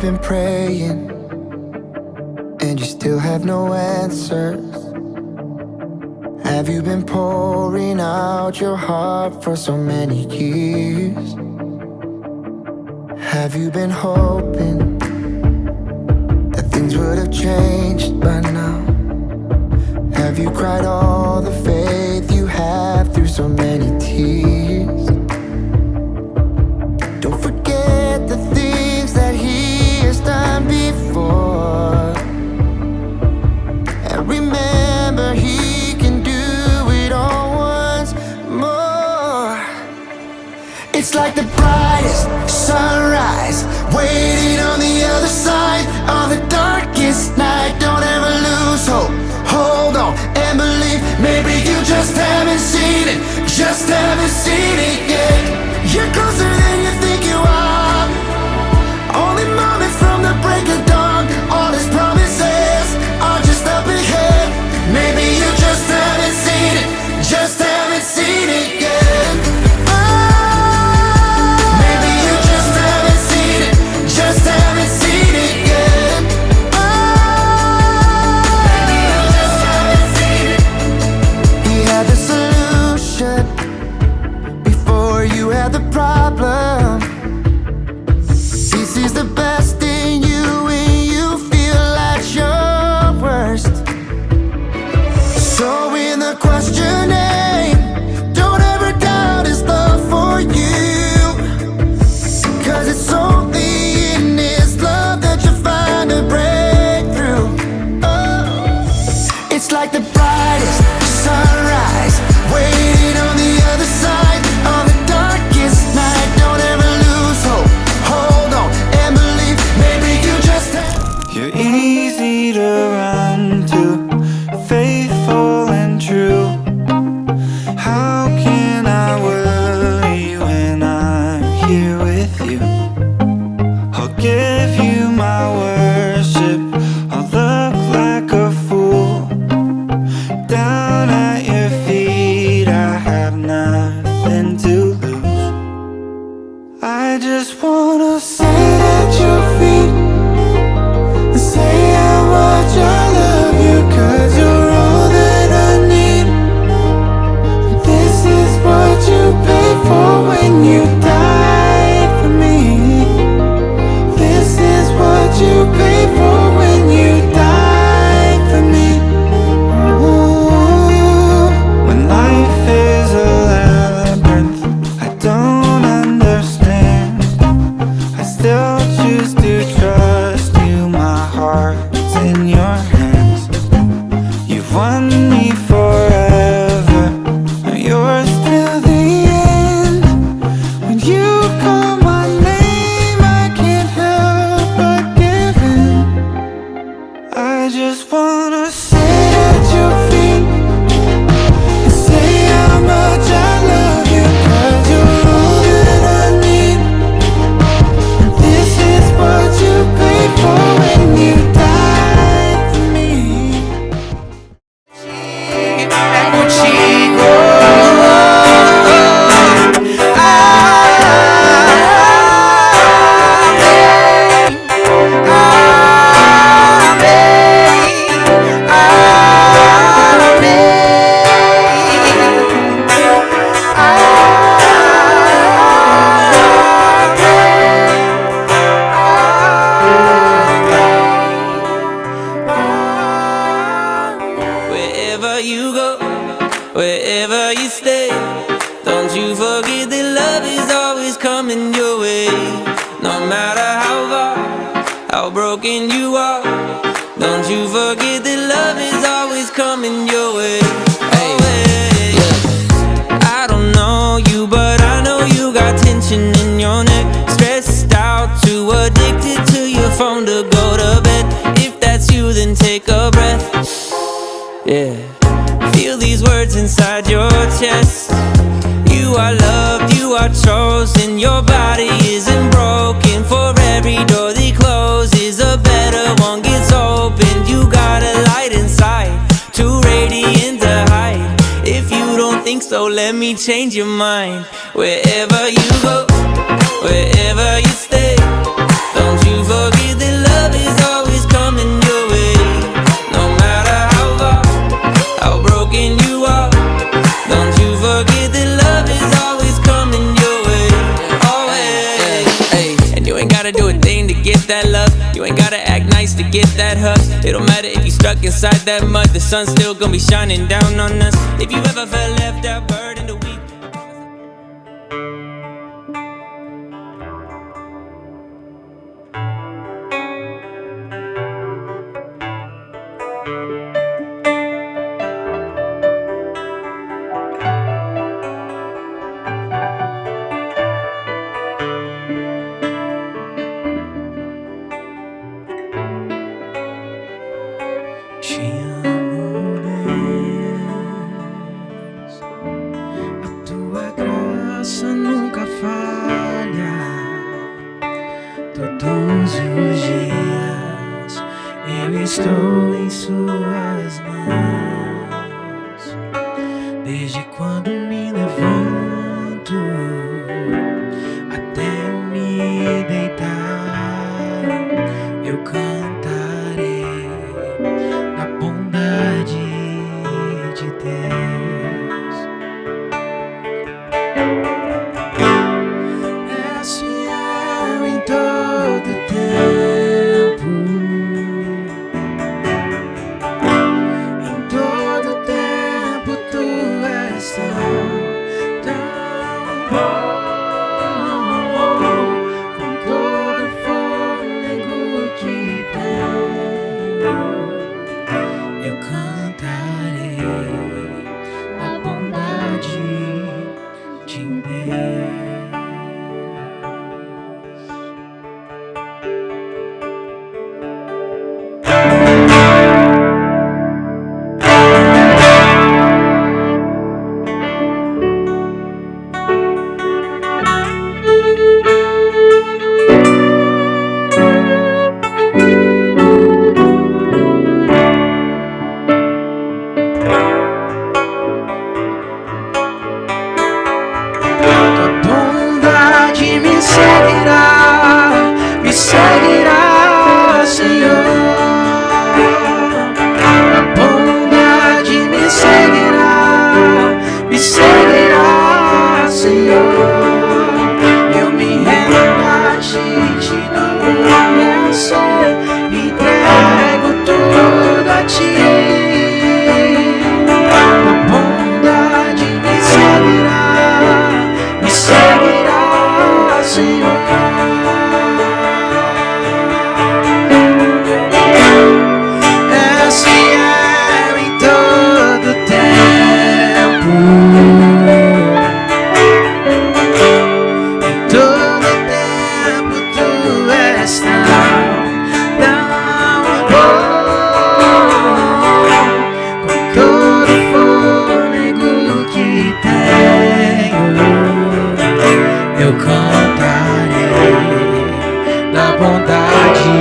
been praying and you still have no answers? Have you been pouring out your heart for so many years? Have you been hoping that things would have changed by now? Have you cried all the faith you have through so many tears? Don't forget the things that He has done before, and remember He can do it all once more. It's like the brightest sunrise waiting on the other side of the darkest night. Don't ever lose hope, hold on and believe. Maybe you just haven't seen it, just haven't seen it yet. You're closer than you think you are, only moments from the break of dawn. All His promises are just up ahead. Maybe you just haven't seen it, just haven't seen it yet. Maybe you just haven't seen it, just haven't seen it yet. Maybe you just haven't seen it. He had the solution before you had the problem. He sees the best in you when you feel at your worst. So in the questioning, don't ever doubt His love for you, 'cause it's only in His love that you find a breakthrough. Oh, it's like the brightest sunrise waiting on the other side of the darkest night. Don't ever lose hope, hold on and believe. Maybe you just have. You're easy to run to, faithful and true. How can I worry when I'm here with you? I'll give you my worship, I'll look like a fool. Down at your feet, I have nothing to lose. I just wanna sit at your feet and say how much I love you, 'cause you're all that I need. This is what you paid for when you died for me. This is what you paid for when you died for me. Ooh, when life is a labyrinth I don't understand, I still choose to trust you. My heart's in your hands. You've won me forever, and you're still the end. When you call my name, I can't help but give in. I just wanna sit at your feet and say how much I love you, 'cause you're all that I need. This is what you paid for when you died for me. Wherever you go, wherever you stay, don't you forget that love is always coming your way. No matter how far, how broken you are, don't you forget that love is always coming your way. Hey, yeah. I don't know you, but I know you got tension in your neck, stressed out, too addicted to your phone to go to bed. If that's you, then take a breath. Yeah, feel these words inside your chest. You are loved, you are chosen. Your body isn't broken. For every door they close is a better one gets opened. You got a light inside, too radiant to hide. If you don't think so, let me change your mind. Wherever you go, wherever you stay, don't you forget that get that hug. It don't matter if you stuck inside that mud, the sun's still gonna be shining down on us. If you ever felt left out, burdened or weak. Te amo, Deus. A tua graça nunca falha. Todos os dias eu estou em suas mãos. Desde quando me levanto até me deitar, eu cantarei da bondade de Deus. És fiel em todo tempo. Em todo tempo tu és tão bom. Com todo fôlego que tenho, eu cantarei a bondade de Deus. Tua bondade me seguirá, Senhor. Tua bondade me seguirá, Senhor. Eu me rendo a ti, te dou o meu ser, entrego tudo a ti. Tua bondade me seguirá, Senhor. És fiel em todo tempo. Em todo tempo tu és tão bom. Com todo fôlego que tenho, eu cantarei da bondade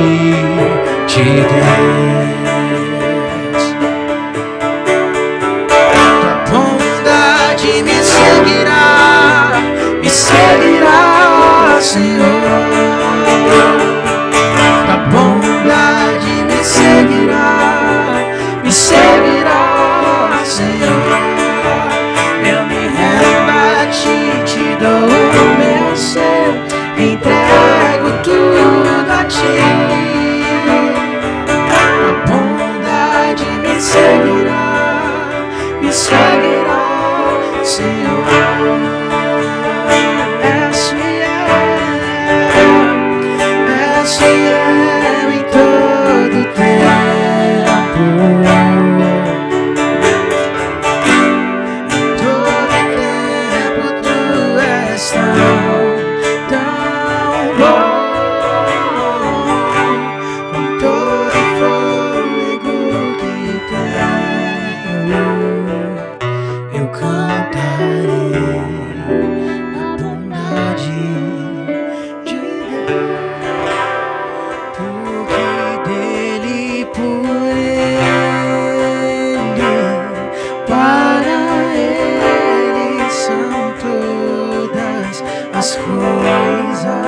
de Deus. Tua bondade me seguirá, Senhor. Tua bondade me seguirá, Senhor. Eu me rendo a ti, te dou o meu ser, entrego tudo a ti. A bondade me seguirá, Senhor. És fiel em todo tempo. Em todo tempo tu és tão bom. Com todo fôlego que tenho, eu cantarei a bondade de Deus. Porque dele, por ele, para ele são todas as coisas.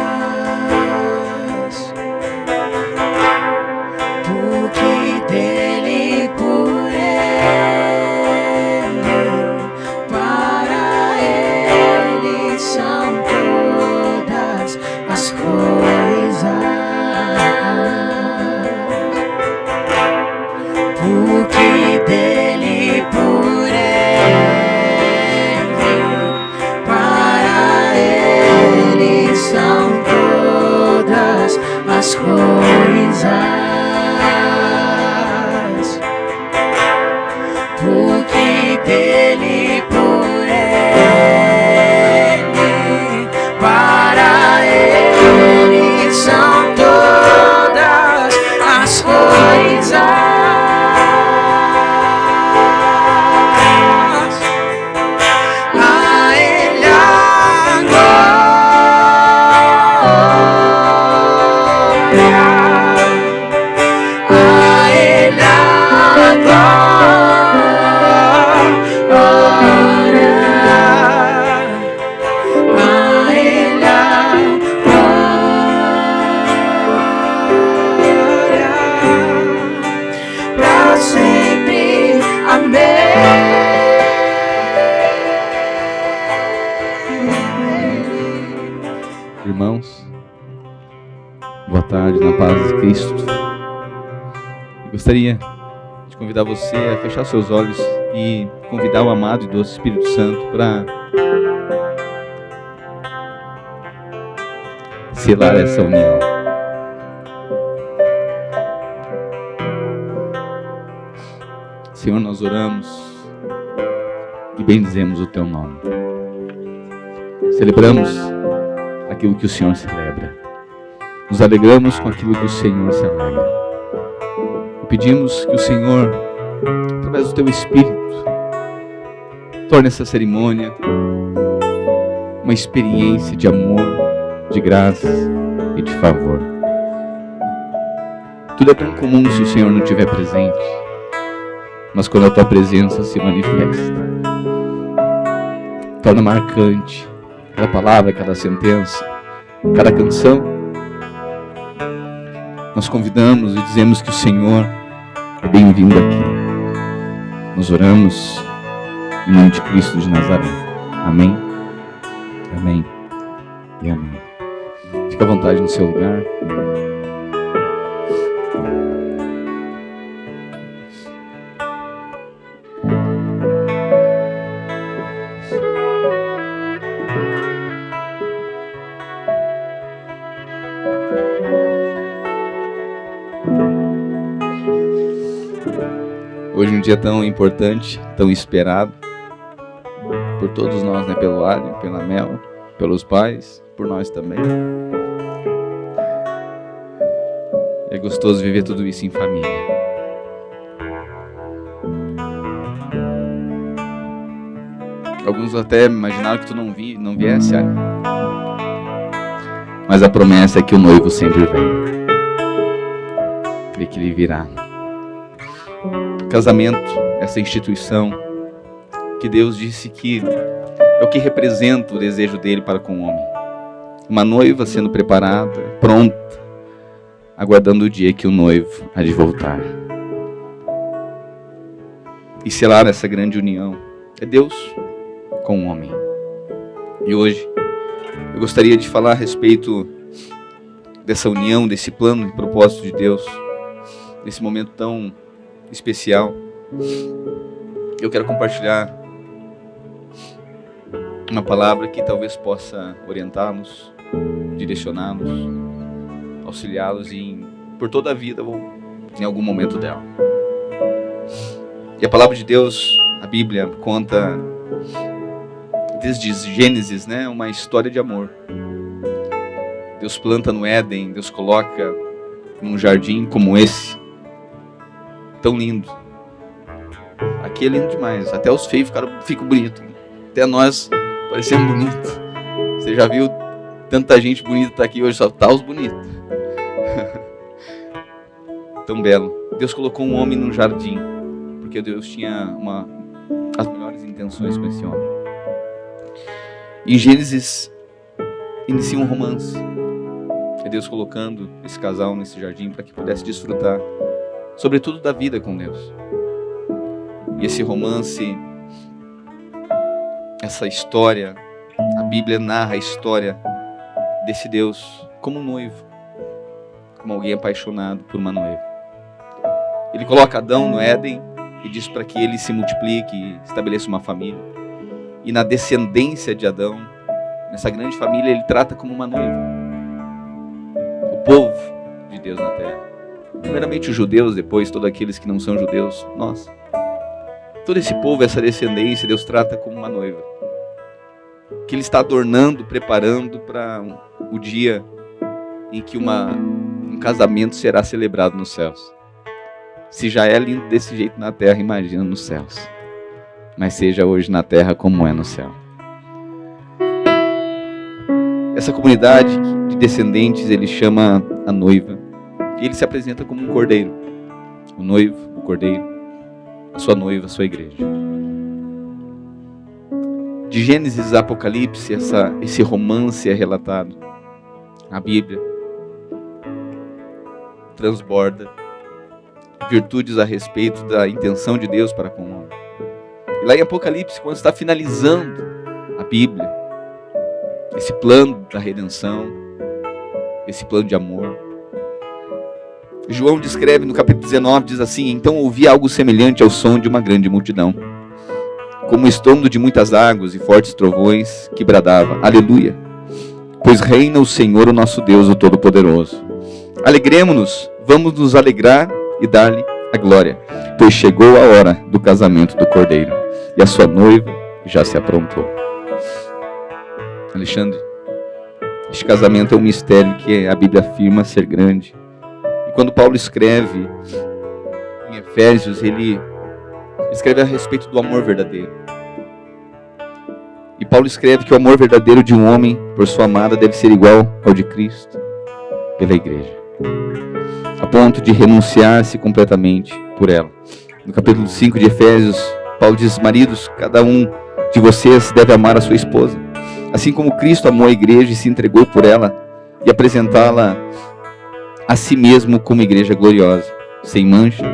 Porque dele, por ele, para irmãos. Boa tarde, na paz de Cristo. Eu gostaria de convidar você a fechar seus olhos e convidar o amado e doce Espírito Santo para selar essa união. Senhor, nós oramos e bendizemos o Teu nome. Celebramos aquilo que o Senhor celebra. Nos alegramos com aquilo que o Senhor se alegra. E pedimos que o Senhor, através do Teu Espírito, torne essa cerimônia uma experiência de amor, de graça e de favor. Tudo é tão comum se o Senhor não estiver presente, mas quando a Tua presença se manifesta, torna marcante cada palavra, cada sentença, cada canção. Nós convidamos e dizemos que o Senhor é bem-vindo aqui. Nós oramos em nome de Cristo de Nazaré. Amém, amém e amém. Fique à vontade no seu lugar. Hoje um dia tão importante, tão esperado por todos nós, né? Pelo Ali, pela Mel, pelos pais, por nós também. É gostoso viver tudo isso em família. Alguns até imaginaram que tu não viesse, Ali. Mas a promessa é que o noivo sempre vem. Creio que ele virá. Casamento, essa instituição que Deus disse que é o que representa o desejo dele para com o homem. Uma noiva sendo preparada, pronta, aguardando o dia que o noivo há de voltar. E selar essa grande união é Deus com o homem. E hoje eu gostaria de falar a respeito dessa união, desse plano e propósito de Deus, nesse momento tão especial. Eu quero compartilhar uma palavra que talvez possa orientá-los, direcioná-los, auxiliá-los por toda a vida ou em algum momento dela. E a palavra de Deus, a Bíblia, conta desde Gênesis, né, uma história de amor. Deus planta no Éden, Deus coloca num jardim como esse, tão lindo. Aqui é lindo demais, até os feios ficam bonitos, até nós parecemos bonitos. Você já viu tanta gente bonita tá aqui hoje, só tá os bonitos. Tão belo. Deus colocou um homem num jardim, porque Deus tinha as melhores intenções com esse homem. Em Gênesis inicia um romance. É Deus colocando esse casal nesse jardim para que pudesse desfrutar, sobretudo, da vida com Deus. E esse romance, essa história, a Bíblia narra a história desse Deus como um noivo, como alguém apaixonado por uma noiva. Ele coloca Adão no Éden e diz para que ele se multiplique e estabeleça uma família. E na descendência de Adão, nessa grande família, ele trata como uma noiva o povo de Deus na terra. Primeiramente os judeus, depois todos aqueles que não são judeus, nós. Todo esse povo, essa descendência, Deus trata como uma noiva, que Ele está adornando, preparando para o dia em que um casamento será celebrado nos céus. Se já é lindo desse jeito na terra, imagina nos céus. Mas seja hoje na terra como é no céu. Essa comunidade de descendentes Ele chama a noiva, e Ele se apresenta como um cordeiro. O noivo, o cordeiro, a sua noiva, a sua igreja. De Gênesis a Apocalipse, esse romance é relatado. A Bíblia transborda virtudes a respeito da intenção de Deus para com o homem. E lá em Apocalipse, quando está finalizando a Bíblia, esse plano da redenção, desse plano de amor. João descreve no capítulo 19, diz assim: então ouvi algo semelhante ao som de uma grande multidão, como o estrondo de muitas águas e fortes trovões, que bradava: aleluia, pois reina o Senhor, o nosso Deus, o Todo-Poderoso. Alegremo-nos, vamos nos alegrar e dar-lhe a glória, pois chegou a hora do casamento do Cordeiro, e a sua noiva já se aprontou. Alexandre, este casamento é um mistério que a Bíblia afirma ser grande. E quando Paulo escreve em Efésios, ele escreve a respeito do amor verdadeiro. E Paulo escreve que o amor verdadeiro de um homem por sua amada deve ser igual ao de Cristo pela igreja, a ponto de renunciar-se completamente por ela. No capítulo 5 de Efésios, Paulo diz: maridos, cada um de vocês deve amar a sua esposa, assim como Cristo amou a igreja e se entregou por ela, e apresentá-la a si mesmo como igreja gloriosa, sem mancha,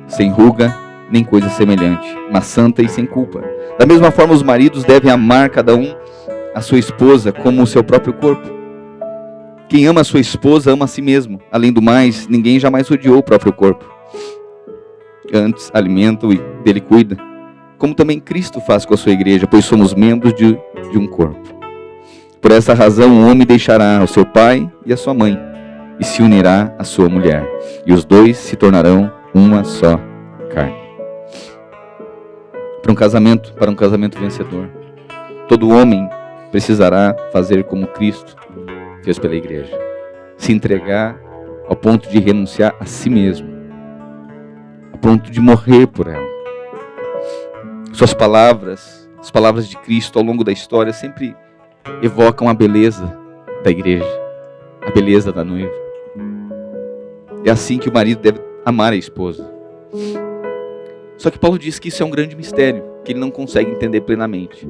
sem ruga, nem coisa semelhante, mas santa e sem culpa. Da mesma forma, os maridos devem amar cada um a sua esposa como o seu próprio corpo. Quem ama a sua esposa ama a si mesmo. Além do mais, ninguém jamais odiou o próprio corpo. Antes, alimenta e dele cuida, como também Cristo faz com a sua igreja, pois somos membros de um corpo. Por essa razão, o homem deixará o seu pai e a sua mãe, e se unirá à sua mulher, e os dois se tornarão uma só carne. Para um casamento vencedor, todo homem precisará fazer como Cristo fez pela igreja, se entregar ao ponto de renunciar a si mesmo, ao ponto de morrer por ela. Suas palavras, as palavras de Cristo ao longo da história sempre evocam a beleza da igreja, a beleza da noiva. É assim que o marido deve amar a esposa. Só que Paulo diz que isso é um grande mistério, que ele não consegue entender plenamente.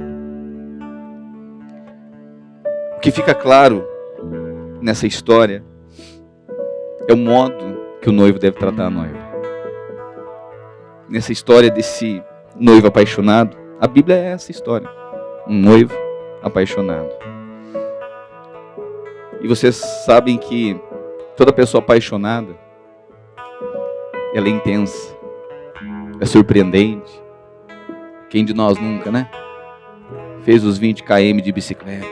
O que fica claro nessa história é o modo que o noivo deve tratar a noiva. Nessa história desse noivo apaixonado, a Bíblia é essa história, um noivo apaixonado. E vocês sabem que toda pessoa apaixonada, ela é intensa, é surpreendente. Quem de nós nunca, né? Fez os 20 km de bicicleta.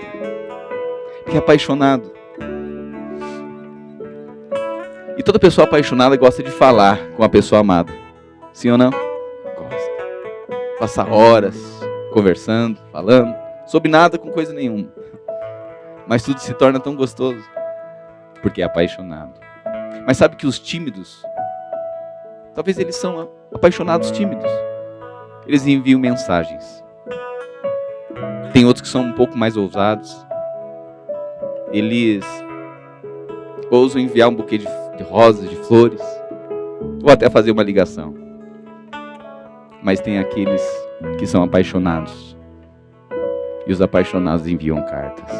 Que é apaixonado. E toda pessoa apaixonada gosta de falar com a pessoa amada. Sim ou não? Gosta. Passar horas conversando, falando, sobre nada, com coisa nenhuma. Mas tudo se torna tão gostoso, porque é apaixonado. Mas sabe que os tímidos, talvez eles são apaixonados tímidos. Eles enviam mensagens. Tem outros que são um pouco mais ousados. Eles ousam enviar um buquê de rosas, de flores, ou até fazer uma ligação. Mas tem aqueles que são apaixonados. E os apaixonados enviam cartas.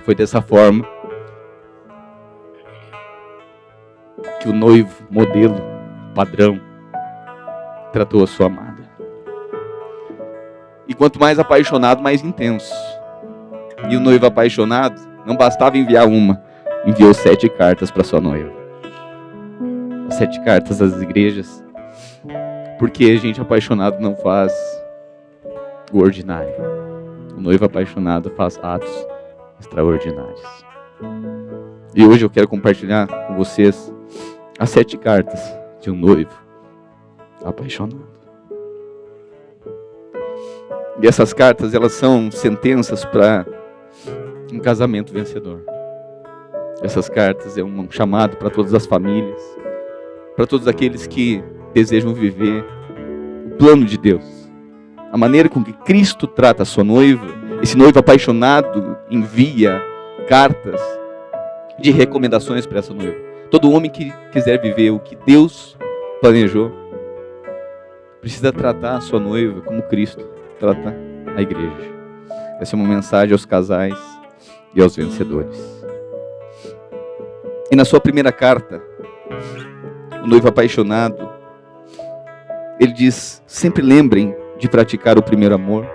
Foi dessa forma que o noivo, modelo, padrão, tratou a sua amada. E quanto mais apaixonado, mais intenso. E o noivo apaixonado, não bastava enviar uma, enviou 7 cartas para sua noiva. As 7 cartas às igrejas. Porque a gente apaixonado não faz o ordinário. O noivo apaixonado faz atos extraordinários. E hoje eu quero compartilhar com vocês as 7 cartas de um noivo apaixonado. E essas cartas, elas são sentenças para um casamento vencedor. Essas cartas é um chamado para todas as famílias, para todos aqueles que desejam viver o plano de Deus. A maneira com que Cristo trata a sua noiva. Esse noivo apaixonado envia cartas de recomendações para essa noiva. Todo homem que quiser viver o que Deus planejou, precisa tratar a sua noiva como Cristo trata a igreja. Essa é uma mensagem aos casais e aos vencedores. E na sua primeira carta, o noivo apaixonado, ele diz: sempre lembrem de praticar o primeiro amor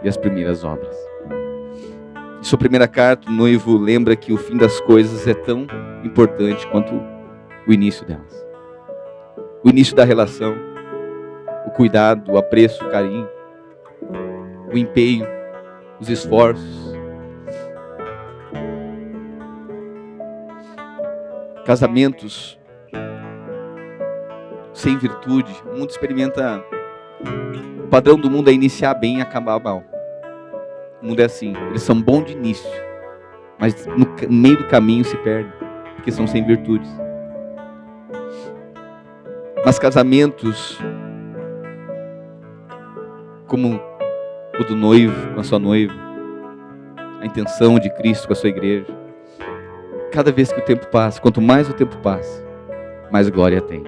e as primeiras obras. Em sua primeira carta, o noivo lembra que o fim das coisas é tão importante quanto o início delas. O início da relação, o cuidado, o apreço, o carinho, o empenho, os esforços. Casamentos sem virtude, o mundo experimenta. O padrão do mundo é iniciar bem e acabar mal. O mundo é assim, eles são bons de início, mas no meio do caminho se perdem, porque são sem virtudes. Mas casamentos como o do noivo com a sua noiva, a intenção de Cristo com a sua igreja, cada vez que o tempo passa, quanto mais o tempo passa, mais glória tem.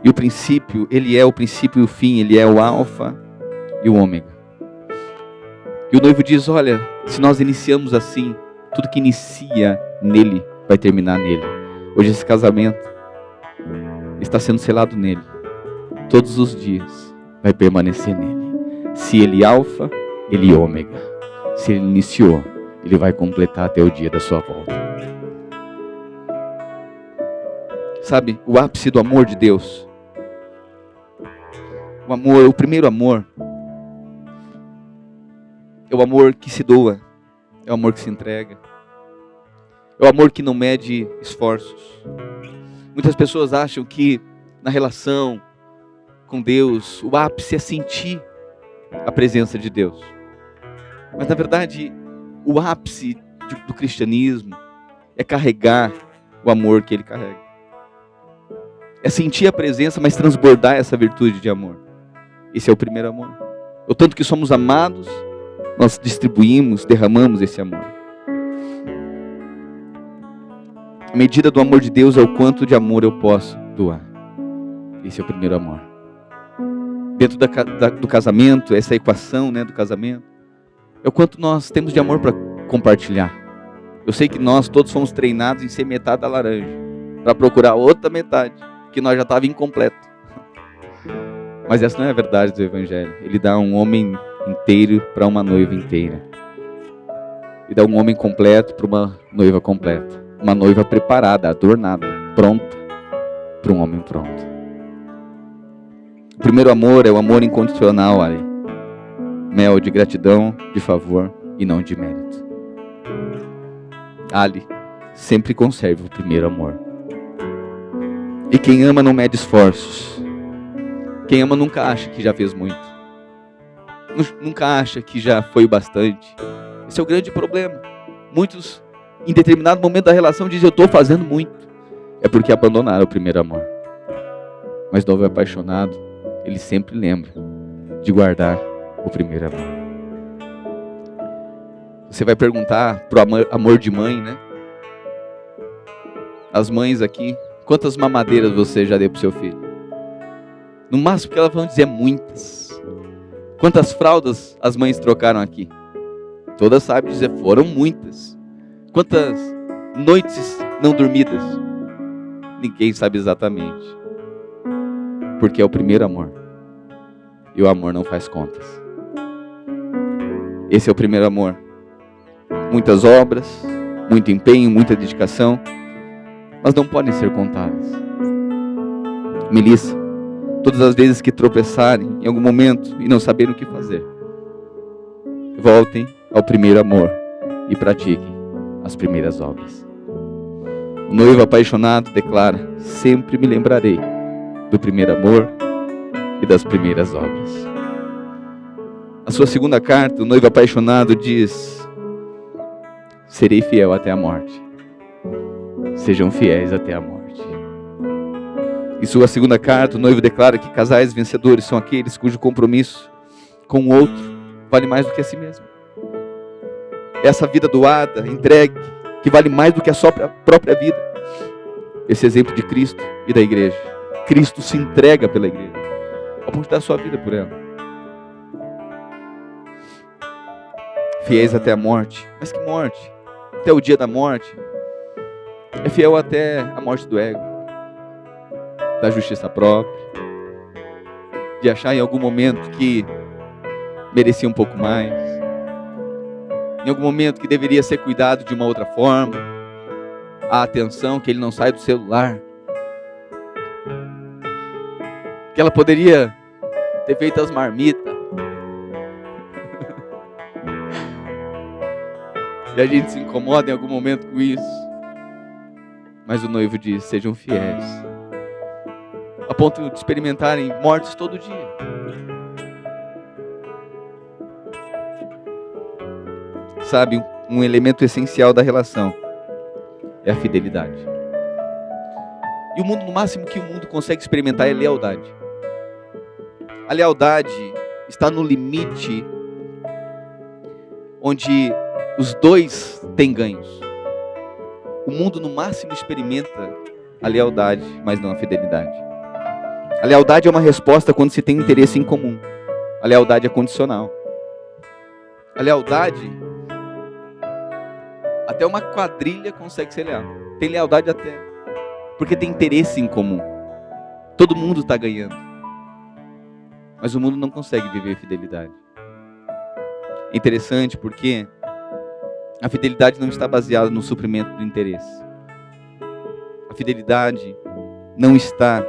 E o princípio, ele é o princípio e o fim, ele é o alfa e o ômega. E o noivo diz, olha, se nós iniciamos assim, tudo que inicia nele vai terminar nele. Hoje esse casamento está sendo selado nele. Todos os dias vai permanecer nele. Se ele alfa, ele ômega. Se ele iniciou, ele vai completar até o dia da sua volta. Sabe, o ápice do amor de Deus, o amor, o primeiro amor, é o amor que se doa, é o amor que se entrega, é o amor que não mede esforços. Muitas pessoas acham que na relação com Deus, o ápice é sentir a presença de Deus. Mas na verdade, o ápice do cristianismo é carregar o amor que Ele carrega. É sentir a presença, mas transbordar essa virtude de amor. Esse é o primeiro amor. O tanto que somos amados, nós distribuímos, derramamos esse amor. A medida do amor de Deus é o quanto de amor eu posso doar. Esse é o primeiro amor. Dentro do casamento, essa equação, né, do casamento, é o quanto nós temos de amor para compartilhar. Eu sei que nós todos fomos treinados em ser metade da laranja, para procurar outra metade, que nós já estava incompleto. Mas essa não é a verdade do Evangelho. Ele dá um homem inteiro para uma noiva inteira. E dá um homem completo para uma noiva completa. Uma noiva preparada, adornada, pronta para um homem pronto. O primeiro amor é o amor incondicional, Ali. Mel de gratidão, de favor e não de mérito. Ali, sempre conserve o primeiro amor. E quem ama não mede esforços. Quem ama nunca acha que já fez muito. Nunca acha que já foi o bastante. Esse é o grande problema. Muitos, em determinado momento da relação, dizem, eu estou fazendo muito. É porque abandonaram o primeiro amor. Mas novo e apaixonado, ele sempre lembra de guardar o primeiro amor. Você vai perguntar pro amor de mãe, né? As mães aqui, quantas mamadeiras você já deu pro seu filho? No máximo que elas vão dizer muitas. Quantas fraldas as mães trocaram aqui? Todas sabem dizer, foram muitas. Quantas noites não dormidas? Ninguém sabe exatamente. Porque é o primeiro amor. E o amor não faz contas. Esse é o primeiro amor. Muitas obras, muito empenho, muita dedicação, mas não podem ser contadas. Melissa, todas as vezes que tropeçarem em algum momento e não saberem o que fazer, voltem ao primeiro amor e pratiquem as primeiras obras. O noivo apaixonado declara, sempre me lembrarei do primeiro amor e das primeiras obras. A sua segunda carta, o noivo apaixonado diz, serei fiel até a morte. Sejam fiéis até a morte. Em sua segunda carta, o noivo declara que casais vencedores são aqueles cujo compromisso com o outro vale mais do que a si mesmo. Essa vida doada, entregue, que vale mais do que a sua própria vida. Esse exemplo de Cristo e da igreja. Cristo se entrega pela igreja, ao ponto de dar sua vida por ela. Fiéis até a morte. Mas que morte? Até o dia da morte. É fiel até a morte do ego, da justiça própria, de achar em algum momento que merecia um pouco mais, Em algum momento que deveria ser cuidado de uma outra forma. A atenção, que ele não sai do celular. Que ela poderia ter feito as marmitas. E a gente se incomoda em algum momento com isso. Mas o noivo diz: sejam fiéis, a ponto de experimentarem mortes todo dia. Sabe, um elemento essencial da relação é a fidelidade. E o mundo, no máximo que o mundo consegue experimentar é lealdade. A lealdade está no limite onde os dois têm ganhos. O mundo, no máximo, experimenta a lealdade, mas não a fidelidade. A lealdade é uma resposta quando se tem interesse em comum. A lealdade é condicional. A lealdade, até uma quadrilha consegue ser leal. Tem lealdade até, porque tem interesse em comum. Todo mundo está ganhando. Mas o mundo não consegue viver fidelidade. É interessante porque a fidelidade não está baseada no suprimento do interesse. A fidelidade não está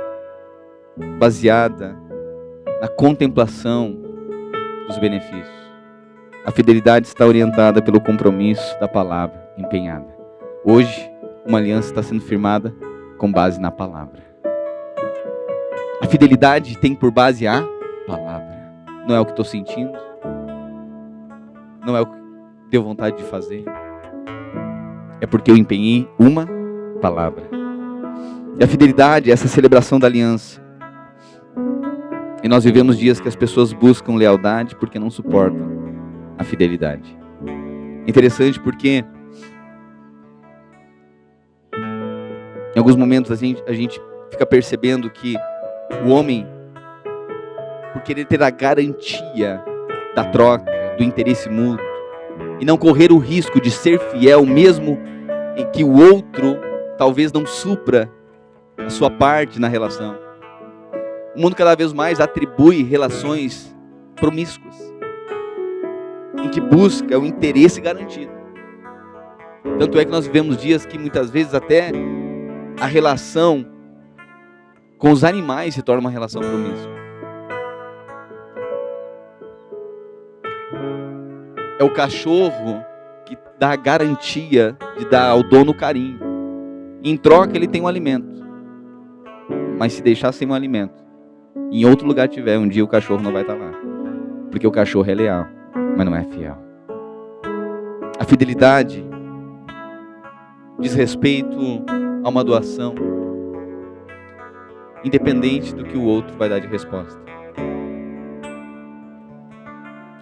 baseada na contemplação dos benefícios. A fidelidade está orientada pelo compromisso da palavra empenhada. Hoje, uma aliança está sendo firmada com base na palavra. A fidelidade tem por base a palavra. Não é o que estou sentindo. Não é o que deu vontade de fazer. É porque eu empenhei uma palavra. E a fidelidade é essa celebração da aliança. E nós vivemos dias que as pessoas buscam lealdade porque não suportam a fidelidade. Interessante porque em alguns momentos a gente fica percebendo que o homem, por querer ter a garantia da troca, do interesse mútuo, e não correr o risco de ser fiel mesmo em que o outro talvez não supra a sua parte na relação. O mundo cada vez mais atribui relações promíscuas, em que busca o interesse garantido. Tanto é que nós vivemos dias que muitas vezes até a relação com os animais se torna uma relação promíscua. É o cachorro que dá a garantia de dar ao dono carinho. Em troca ele tem um alimento. Mas se deixar sem um alimento, em outro lugar tiver, um dia o cachorro não vai estar lá. Porque o cachorro é leal, mas não é fiel. A fidelidade diz respeito a uma doação, independente do que o outro vai dar de resposta.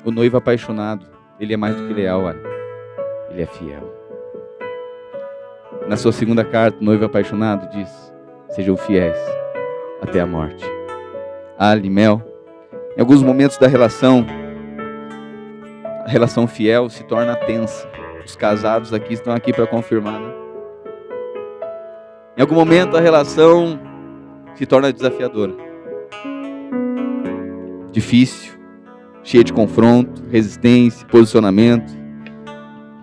O noivo apaixonado, ele é mais do que leal, olha. Ele é fiel. Na sua segunda carta, o noivo apaixonado diz: sejam fiéis até a morte. Ali, mel. Em alguns momentos da relação, a relação fiel se torna tensa. Os casados aqui estão aqui para confirmar, né? Em algum momento a relação se torna desafiadora, difícil, cheia de confronto, resistência, posicionamento.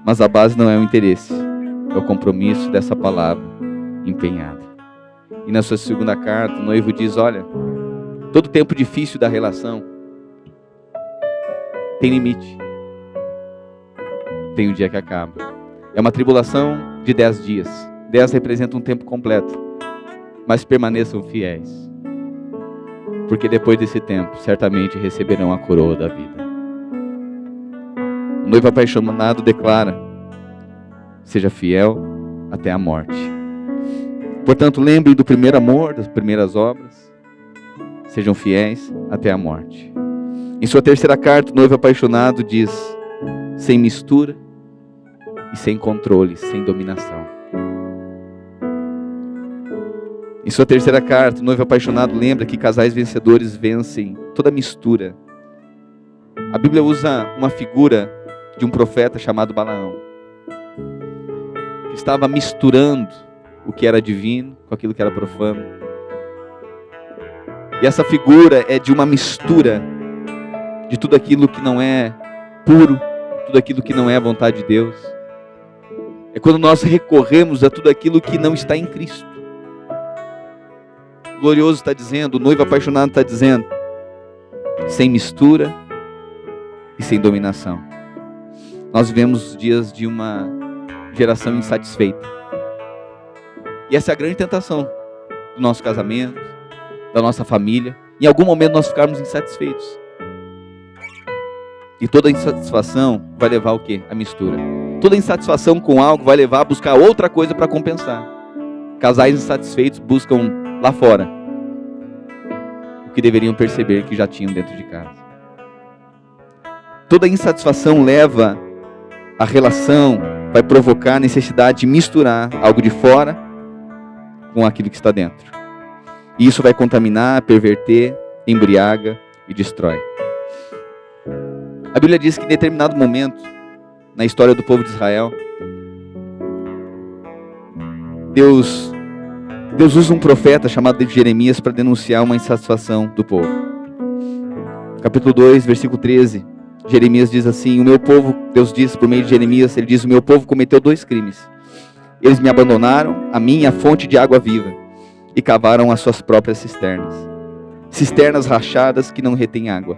Mas a base não é o interesse, é o compromisso dessa palavra empenhada. E na sua segunda carta, o noivo diz: olha, todo tempo difícil da relação tem limite. Tem um dia que acaba. É uma tribulação de 10 dias. 10 representa um tempo completo. Mas permaneçam fiéis. Porque depois desse tempo, certamente receberão a coroa da vida. O noivo apaixonado declara: seja fiel até a morte. Portanto, lembrem do primeiro amor, das primeiras obras. Sejam fiéis até a morte. Em sua terceira carta, o noivo apaixonado diz: sem mistura e sem controle, sem dominação. Em sua terceira carta, o noivo apaixonado lembra que casais vencedores vencem toda mistura. A Bíblia usa uma figura de um profeta chamado Balaão, que estava misturando o que era divino com aquilo que era profano. E essa figura é de uma mistura de tudo aquilo que não é puro, tudo tudo aquilo que não é a vontade de Deus. É quando nós recorremos a tudo aquilo que não está em Cristo. O glorioso está dizendo, o noivo apaixonado está dizendo, sem mistura e sem dominação. Nós vivemos dias de uma geração insatisfeita. E essa é a grande tentação do nosso casamento, da nossa família. Em algum momento nós ficarmos insatisfeitos. E toda insatisfação vai levar o quê? A mistura. Toda insatisfação com algo vai levar a buscar outra coisa para compensar. Casais insatisfeitos buscam lá fora o que deveriam perceber que já tinham dentro de casa. Toda insatisfação leva a relação, vai provocar a necessidade de misturar algo de fora com aquilo que está dentro. E isso vai contaminar, perverter, embriaga e destrói. A Bíblia diz que em determinado momento, na história do povo de Israel, Deus usa um profeta chamado de Jeremias para denunciar uma insatisfação do povo. Capítulo 2, versículo 13, Jeremias diz assim, o meu povo, Deus diz por meio de Jeremias, ele diz, o meu povo cometeu 2 crimes. Eles me abandonaram, a mim, a fonte de água viva, e cavaram as suas próprias cisternas. Cisternas rachadas que não retêm água.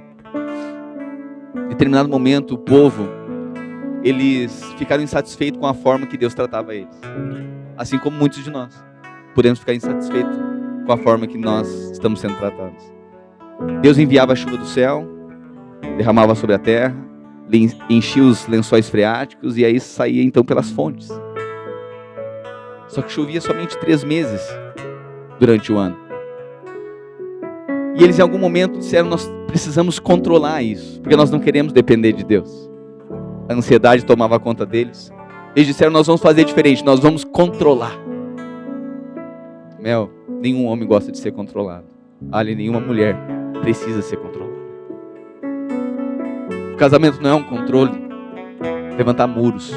Em determinado momento, o povo, eles ficaram insatisfeitos com a forma que Deus tratava eles. Assim como muitos de nós podemos ficar insatisfeitos com a forma que nós estamos sendo tratados. Deus enviava a chuva do céu, derramava sobre a terra, enchia os lençóis freáticos e aí saía então pelas fontes. Só que chovia somente 3 meses durante o ano. E eles em algum momento disseram, nós precisamos controlar isso, porque nós não queremos depender de Deus. A ansiedade tomava conta deles. Eles disseram, nós vamos fazer diferente, nós vamos controlar. Mel, nenhum homem gosta de ser controlado. Ali, nenhuma mulher precisa ser controlada. O casamento não é um controle, levantar muros.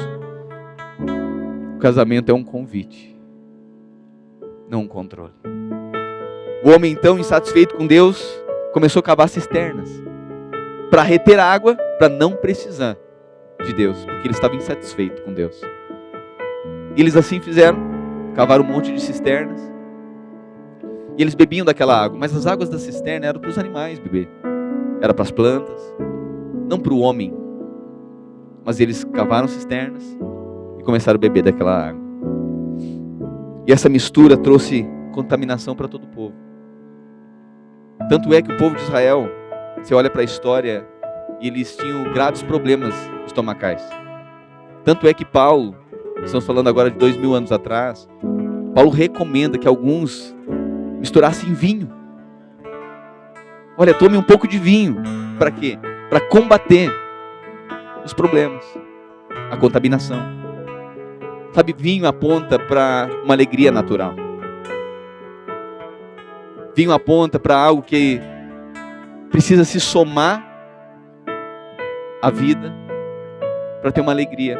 O casamento é um convite, não um controle. O homem então, insatisfeito com Deus, começou a cavar cisternas para reter água, para não precisar de Deus, porque ele estava insatisfeito com Deus. E eles assim fizeram, cavaram um monte de cisternas, e eles bebiam daquela água, mas as águas da cisterna eram para os animais beber, era para as plantas, não para o homem. Mas eles cavaram cisternas e começaram a beber daquela água. E essa mistura trouxe contaminação para todo o povo. Tanto é que o povo de Israel, você olha para a história, e eles tinham graves problemas estomacais. Tanto é que Paulo, estamos falando agora de 2000 anos atrás, Paulo recomenda que alguns misturassem vinho. Olha, tome um pouco de vinho. Para quê? Para combater os problemas, a contaminação. Sabe, vinho aponta para uma alegria natural. Vinho aponta para algo que precisa se somar à vida para ter uma alegria.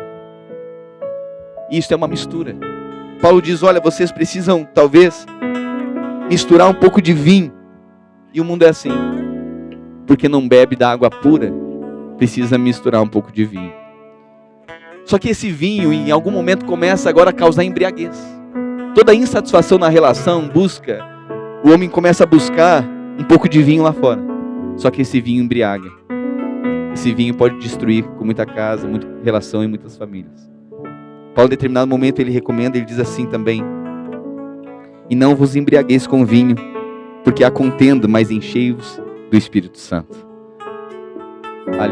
Isso é uma mistura. Paulo diz, olha, vocês precisam talvez misturar um pouco de vinho. E o mundo é assim. Porque não bebe da água pura, precisa misturar um pouco de vinho. Só que esse vinho em algum momento começa agora a causar embriaguez. Toda insatisfação na relação o homem começa a buscar um pouco de vinho lá fora. Só que esse vinho embriaga. Esse vinho pode destruir com muita casa, muita relação e muitas famílias. Paulo em determinado momento ele recomenda, ele diz assim também: e não vos embriagueis com vinho, porque há contenda, mas enchei-vos do Espírito Santo.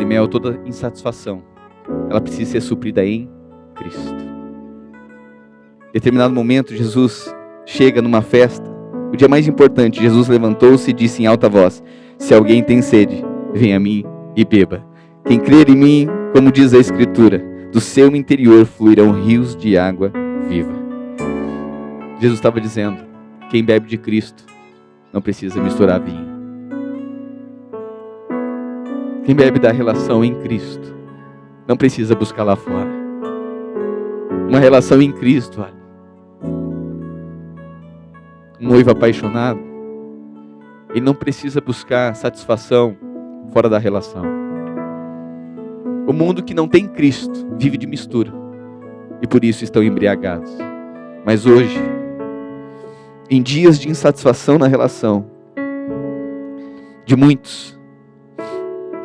Mel, toda insatisfação, ela precisa ser suprida em Cristo. Em determinado momento, Jesus chega numa festa, o dia mais importante, Jesus levantou-se e disse em alta voz: se alguém tem sede, venha a mim e beba. Quem crer em mim, como diz a Escritura, do seu interior fluirão rios de água viva. Jesus estava dizendo, quem bebe de Cristo não precisa misturar vinho. Quem bebe da relação em Cristo não precisa buscar lá fora. Uma relação em Cristo, olha. Um noivo apaixonado, ele não precisa buscar satisfação fora da relação. O mundo que não tem Cristo vive de mistura e por isso estão embriagados. Mas hoje, em dias de insatisfação na relação de muitos,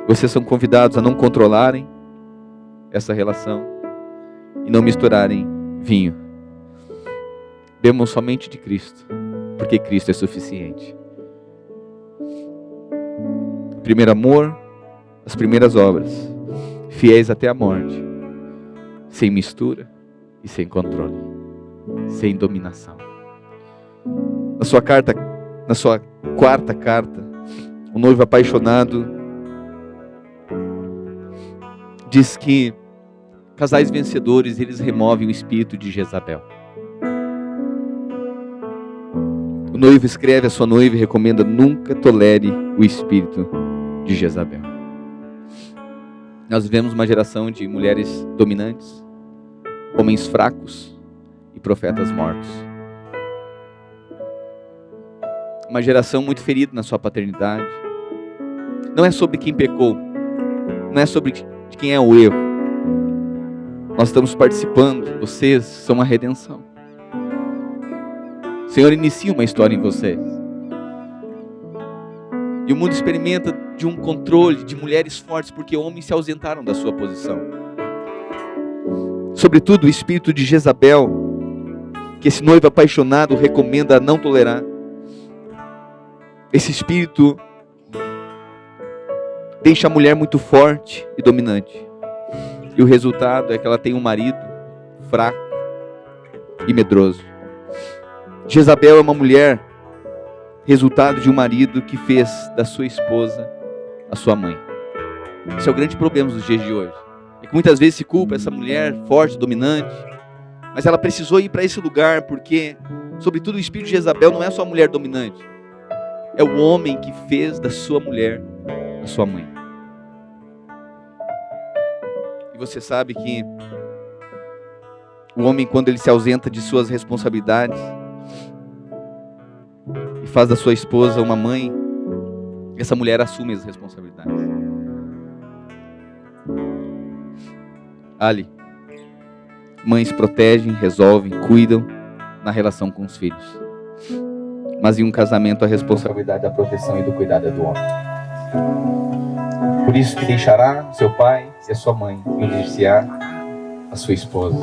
vocês são convidados a não controlarem essa relação e não misturarem vinho. Bebam somente de Cristo, porque Cristo é suficiente. Primeiro amor, as primeiras obras, fiéis até a morte, sem mistura e sem controle, sem dominação. Na sua quarta carta, o noivo apaixonado diz que casais vencedores, eles removem o espírito de Jezabel. O noivo escreve a sua noiva e recomenda: nunca tolere o espírito de Jezabel. Nós vivemos uma geração de mulheres dominantes, homens fracos e profetas mortos. Uma geração muito ferida na sua paternidade. Não é sobre quem pecou, não é sobre de quem é o erro. Nós estamos participando, vocês são uma redenção. O Senhor inicia uma história em vocês. E o mundo experimenta de um controle de mulheres fortes porque homens se ausentaram da sua posição. Sobretudo o espírito de Jezabel, que esse noivo apaixonado recomenda a não tolerar. Esse espírito deixa a mulher muito forte e dominante. E o resultado é que ela tem um marido fraco e medroso. Jezabel é uma mulher resultado de um marido que fez da sua esposa a sua mãe. Esse é o grande problema dos dias de hoje. É que muitas vezes se culpa essa mulher forte, dominante, mas ela precisou ir para esse lugar porque, sobretudo, o espírito de Jezabel não é só a mulher dominante. É o homem que fez da sua mulher a sua mãe. E você sabe que o homem, quando ele se ausenta de suas responsabilidades e faz da sua esposa uma mãe, essa mulher assume as responsabilidades. Ali, mães protegem, resolvem, cuidam na relação com os filhos. Mas em um casamento a responsabilidade da proteção e do cuidado é do homem. Por isso que deixará seu pai e a sua mãe e unir-se-á a sua esposa,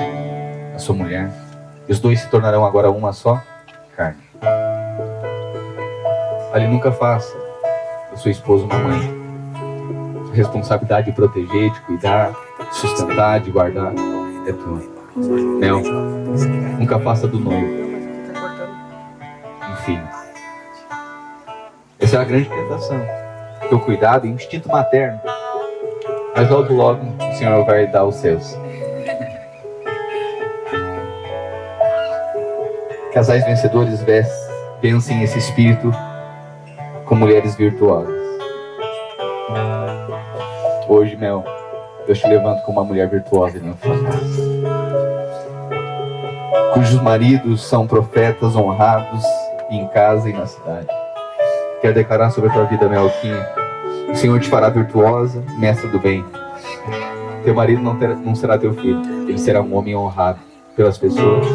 a sua mulher, e os dois se tornarão agora uma só carne. Ali, nunca faça da sua esposa uma mãe. A responsabilidade de proteger, de cuidar, de sustentar, de guardar é tua. Mel, nunca faça do noivo um filho. Essa é a grande tentação. Teu cuidado e o instinto materno. Mas logo logo o Senhor vai dar os seus. Casais vencedores vencem esse espírito com mulheres virtuosas. Hoje, Mel, eu te levanto como uma mulher virtuosa em sua casa, cujos maridos são profetas honrados em casa e na cidade. Quero declarar sobre a tua vida, Mel, que o Senhor te fará virtuosa, mestra do bem. Teu marido não será teu filho, ele será um homem honrado pelas pessoas,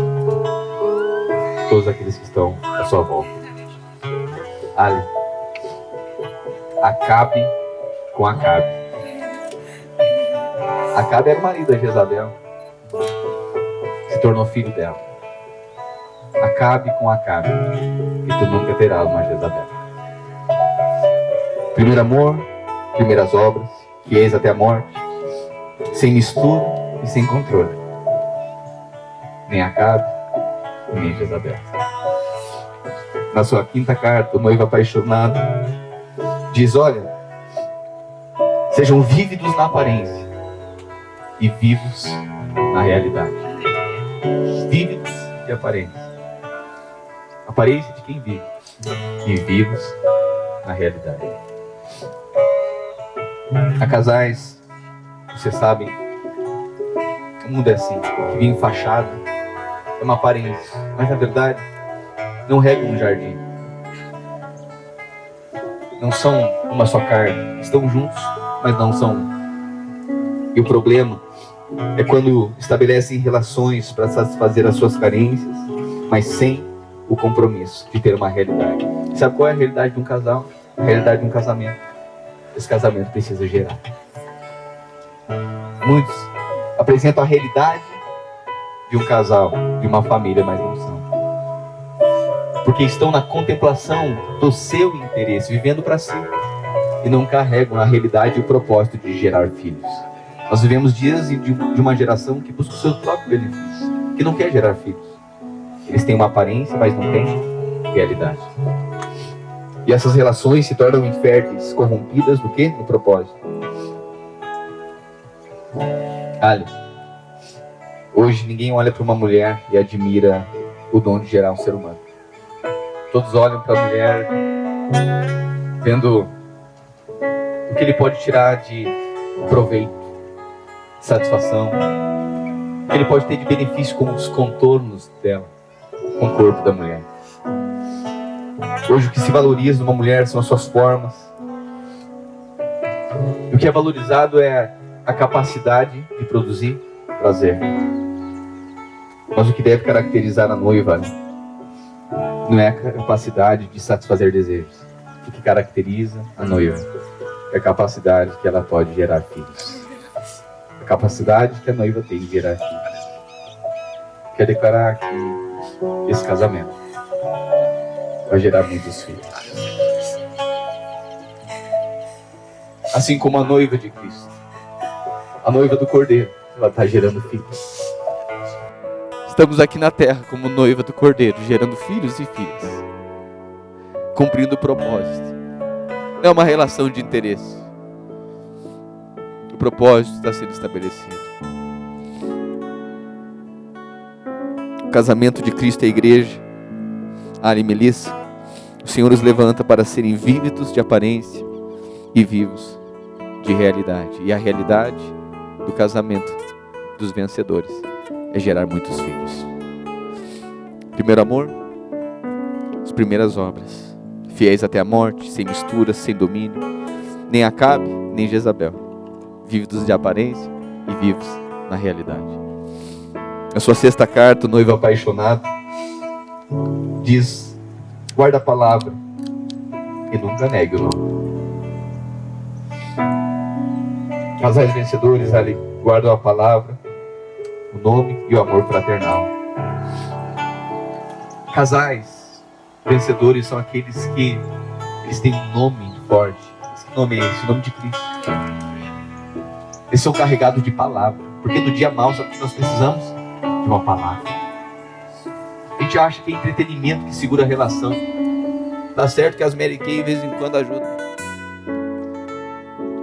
todos aqueles que estão à sua volta. Ali, Acabe com Acabe. Acabe era o marido da Jezabel, se tornou filho dela. Acabe com Acabe, e tu nunca terás uma Jezabel. Primeiro amor, primeiras obras, fiéis até a morte, sem mistura e sem controle. Nem Acabe, nem Jezabel. Na sua quinta carta, o noivo apaixonado diz: olha, sejam vívidos na aparência e vivos na realidade. Vívidos de aparência. Aparência de quem vive. E vivos na realidade. Há casais, vocês sabem, o mundo é assim, que vem fachada, é uma aparência, mas na verdade não regam um jardim. Não são uma só carne, estão juntos, mas não são E o problema é quando estabelecem relações para satisfazer as suas carências, mas sem o compromisso de ter uma realidade. Sabe qual é a realidade de um casal? A realidade de um casamento. Esse casamento precisa gerar. Muitos apresentam a realidade de um casal, de uma família, mas não são. Porque estão na contemplação do seu interesse, vivendo para si. E não carregam a realidade e o propósito de gerar filhos. Nós vivemos dias de uma geração que busca o seu próprio benefício, que não quer gerar filhos. Eles têm uma aparência, mas não têm realidade. E essas relações se tornam inférteis, corrompidas do quê? No propósito. Ali, hoje ninguém olha para uma mulher e admira o dom de gerar um ser humano. Todos olham para a mulher vendo o que ele pode tirar de proveito, satisfação, o que ele pode ter de benefício como os contornos dela, com o corpo da mulher. Hoje o que se valoriza numa mulher são as suas formas. E o que é valorizado é a capacidade de produzir prazer. Mas o que deve caracterizar a noiva não é a capacidade de satisfazer desejos. O que caracteriza a noiva é a capacidade que ela pode gerar filhos. A capacidade que a noiva tem de gerar filhos. Quer declarar que esse casamento vai gerar muitos filhos. Assim como a noiva de Cristo, a noiva do Cordeiro, ela está gerando filhos. Estamos aqui na terra como noiva do Cordeiro, gerando filhos e filhas, cumprindo o propósito. Não é uma relação de interesse. O propósito está sendo estabelecido. O casamento de Cristo e a igreja, Ali e Melissa, o Senhor os levanta para serem vívidos de aparência e vivos de realidade. E a realidade do casamento dos vencedores é gerar muitos filhos. Primeiro amor, as primeiras obras, fiéis até a morte, sem misturas, sem domínio, nem Acabe, nem Jezabel, vívidos de aparência e vivos na realidade. A sua sexta carta, o noivo apaixonado, diz: guarda a palavra e nunca negue o nome. Casais vencedores ali guardam a palavra, o nome e o amor fraternal. Casais vencedores são aqueles que eles têm um nome forte. Esse nome é esse, o nome de Cristo. Eles são carregados de palavra, porque no dia mau, sabe o que nós precisamos? De uma palavra. A gente acha que é entretenimento que segura a relação. Tá certo que as Mary Kay de vez em quando ajudam.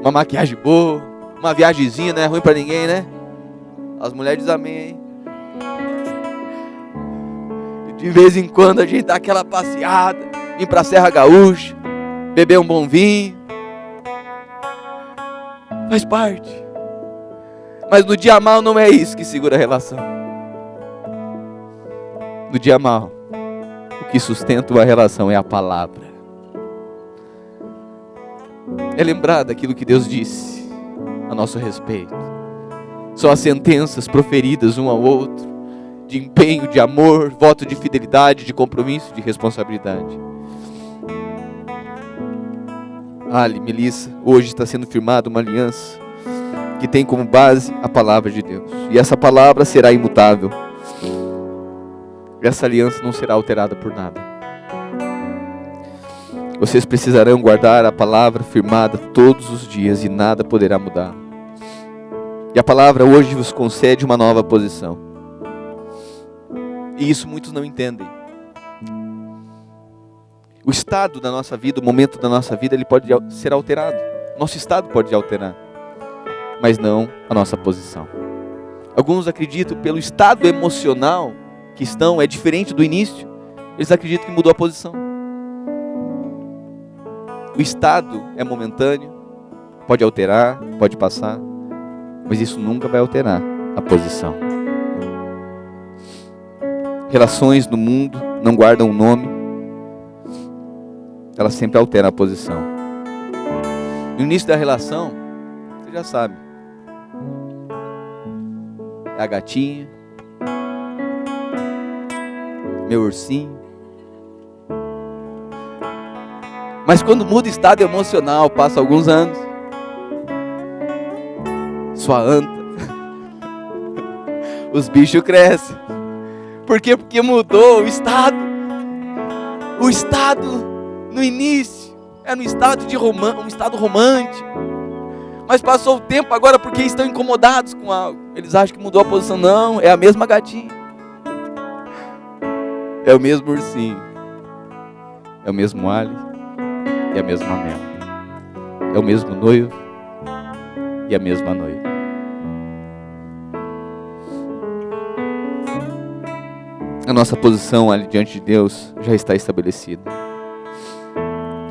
Uma maquiagem boa, uma viagemzinha, não é ruim pra ninguém, né? As mulheres dizem amém, hein? De vez em quando a gente dá aquela passeada, ir pra Serra Gaúcha, beber um bom vinho. Faz parte. Mas no dia mau não é isso que segura a relação. No dia mau, o que sustenta uma relação é a palavra. É lembrar daquilo que Deus disse a nosso respeito. São as sentenças proferidas um ao outro, de empenho, de amor, voto de fidelidade, de compromisso, de responsabilidade. Ali, Melissa, hoje está sendo firmada uma aliança que tem como base a palavra de Deus. E essa palavra será imutável. Essa aliança não será alterada por nada. Vocês precisarão guardar a palavra firmada todos os dias e nada poderá mudar. E a palavra hoje vos concede uma nova posição. E isso muitos não entendem. O estado da nossa vida, o momento da nossa vida, ele pode ser alterado. Nosso estado pode alterar, mas não a nossa posição. Alguns acreditam pelo estado emocional que estão, é diferente do início. Eles acreditam que mudou a posição. O estado é momentâneo, pode alterar, pode passar, mas isso nunca vai alterar a posição. Relações no mundo não guardam o nome, elas sempre alteram a posição. No início da relação, você já sabe, a gatinha, meu ursinho. Mas quando muda o estado emocional, passa alguns anos, sua anta, os bichos crescem. Por quê? Porque mudou o estado. O estado no início era um estado um estado romântico. Mas passou o tempo agora porque estão incomodados com algo. Eles acham que mudou a posição. Não, é a mesma gatinha. É o mesmo ursinho. É o mesmo alho. E a mesma mel. É o mesmo noivo. E a mesma noiva. A nossa posição ali diante de Deus já está estabelecida.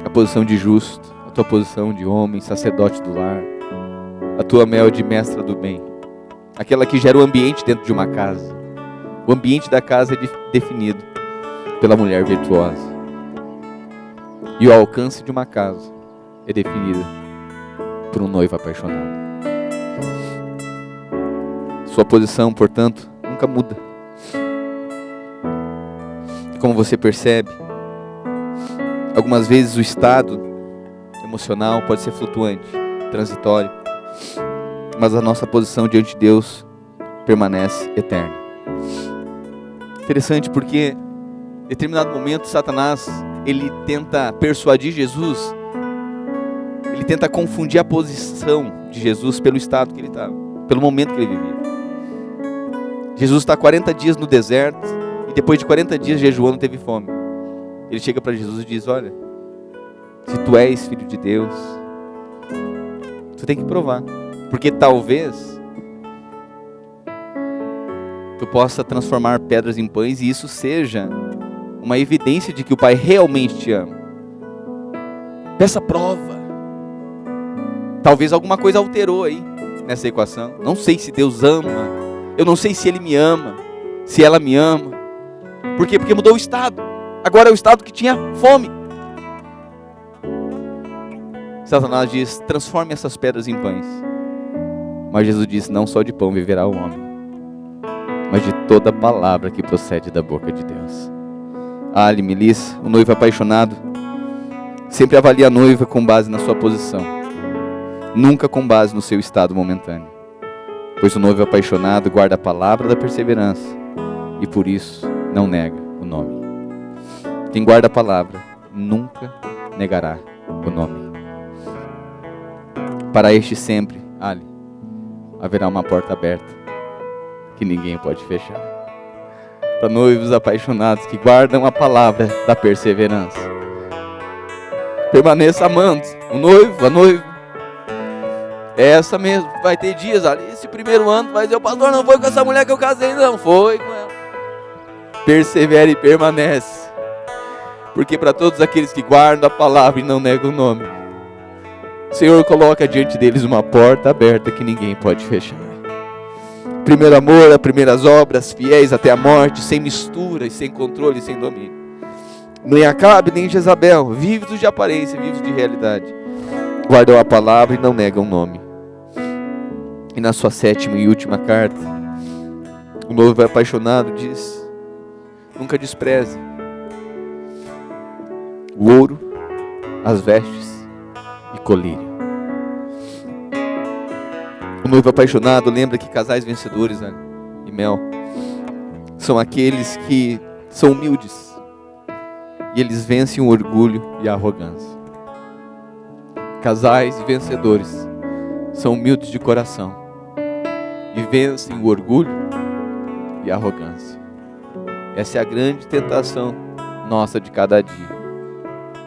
A posição de justo, a tua posição de homem, sacerdote do lar, a tua mel de mestra do bem, aquela que gera o ambiente dentro de uma casa. O ambiente da casa é definido pela mulher virtuosa. E o alcance de uma casa é definido por um noivo apaixonado. Sua posição, portanto, nunca muda. Como você percebe, algumas vezes o estado emocional pode ser flutuante, transitório, mas a nossa posição diante de Deus permanece eterna. Interessante porque em determinado momento Satanás, ele tenta persuadir Jesus, ele tenta confundir a posição de Jesus pelo estado que ele estava, pelo momento que ele vivia. Jesus está 40 dias no deserto, e depois de 40 dias jejuando teve fome. Ele chega para Jesus e diz: olha, se tu és filho de Deus, tu tem que provar, porque talvez tu possa transformar pedras em pães, e isso seja uma evidência de que o Pai realmente te ama. Peça prova. Talvez alguma coisa alterou aí nessa equação. Não sei se Deus ama, eu não sei se Ele me ama, se ela me ama. Por quê? Porque mudou o estado. Agora é o estado que tinha fome. Satanás diz: transforme essas pedras em pães. Mas Jesus diz: não só de pão viverá o homem, mas de toda palavra que procede da boca de Deus. Ali, Melissa, o noivo apaixonado sempre avalia a noiva com base na sua posição, nunca com base no seu estado momentâneo. Pois o noivo apaixonado guarda a palavra da perseverança e por isso não nega o nome. Quem guarda a palavra nunca negará o nome. Para este sempre, Ali, haverá uma porta aberta que ninguém pode fechar. Para noivos apaixonados que guardam a palavra da perseverança, permaneça amando o noivo, a noiva. É essa mesmo. Vai ter dias ali, esse primeiro ano, mas o pastor não foi com essa mulher que eu casei, não foi com ela. Persevere e permanece, porque para todos aqueles que guardam a palavra e não negam o nome, o Senhor coloca diante deles uma porta aberta que ninguém pode fechar. Primeiro amor, as primeiras obras, fiéis até a morte, sem mistura e sem controle, sem domínio. Nem Acabe, nem Jezabel, vívidos de aparência, vívidos de realidade, guardam a palavra e não negam o nome. E na sua 7ª e última carta, o noivo apaixonado diz: nunca despreze o ouro, as vestes e colírio. O noivo apaixonado lembra que casais vencedores, né, e mel são aqueles que são humildes e eles vencem o orgulho e a arrogância. Casais vencedores são humildes de coração e vencem o orgulho e a arrogância. Essa é a grande tentação nossa de cada dia.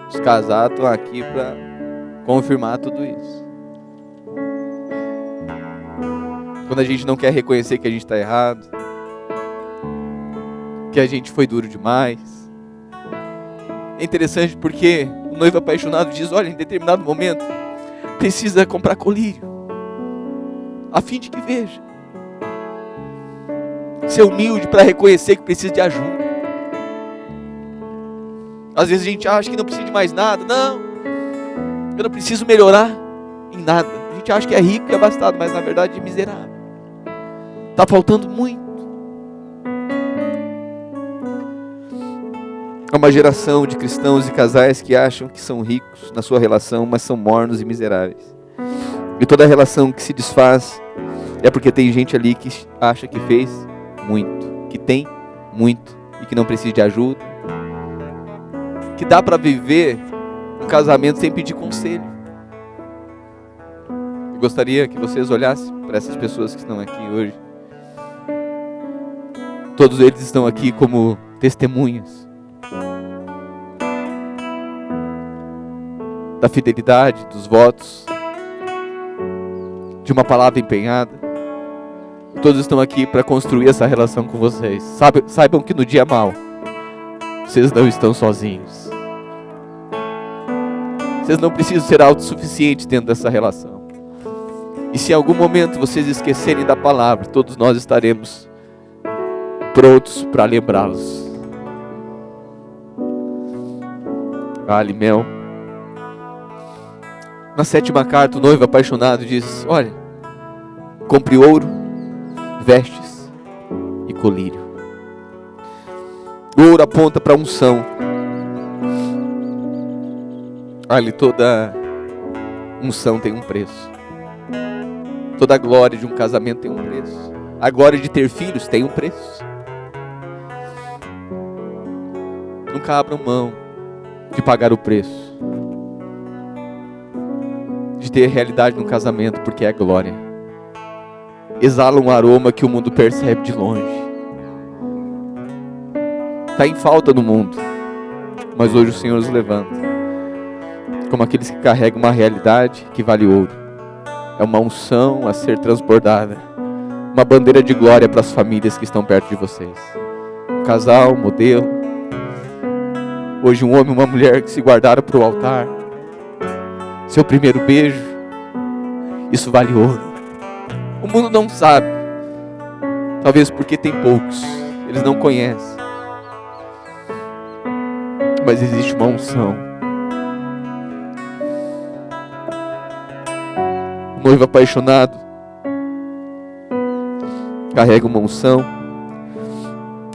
Os casados estão aqui para confirmar tudo isso. Quando a gente não quer reconhecer que a gente está errado, que a gente foi duro demais. É interessante porque o noivo apaixonado diz: olha, em determinado momento precisa comprar colírio, a fim de que veja. Ser humilde para reconhecer que precisa de ajuda. Às vezes a gente acha que não precisa de mais nada. Não, eu não preciso melhorar em nada. A gente acha que é rico e abastado, mas na verdade é miserável. Está faltando muito. É uma geração de cristãos e casais que acham que são ricos na sua relação, mas são mornos e miseráveis. E toda relação que se desfaz é porque tem gente ali que acha que fez muito, que tem muito e que não precisa de ajuda, que dá para viver um casamento sem pedir conselho. Eu gostaria que vocês olhassem para essas pessoas que estão aqui hoje. Todos eles estão aqui como testemunhas da fidelidade, dos votos, de uma palavra empenhada. Todos estão aqui para construir essa relação com vocês. Saibam que no dia mau, vocês não estão sozinhos. Vocês não precisam ser autossuficientes dentro dessa relação. E se em algum momento vocês esquecerem da palavra, todos nós estaremos prontos para lembrá-los. Vale, mel. Na 7ª carta, o noivo apaixonado diz: olha, compre ouro, vestes e colírio. O ouro aponta para a unção. Ali toda unção tem um preço. Toda a glória de um casamento tem um preço. A glória de ter filhos tem um preço. Nunca abram mão de pagar o preço de ter realidade no casamento, porque é glória. Exala um aroma que o mundo percebe de longe. Está em falta no mundo, mas hoje o Senhor os levanta como aqueles que carregam uma realidade que vale ouro. É uma unção a ser transbordada, uma bandeira de glória para as famílias que estão perto de vocês. Um casal, um modelo. Hoje um homem e uma mulher que se guardaram para o altar. Seu primeiro beijo, isso vale ouro. O mundo não sabe, talvez porque tem poucos, eles não conhecem. Mas existe uma unção. O noivo apaixonado carrega uma unção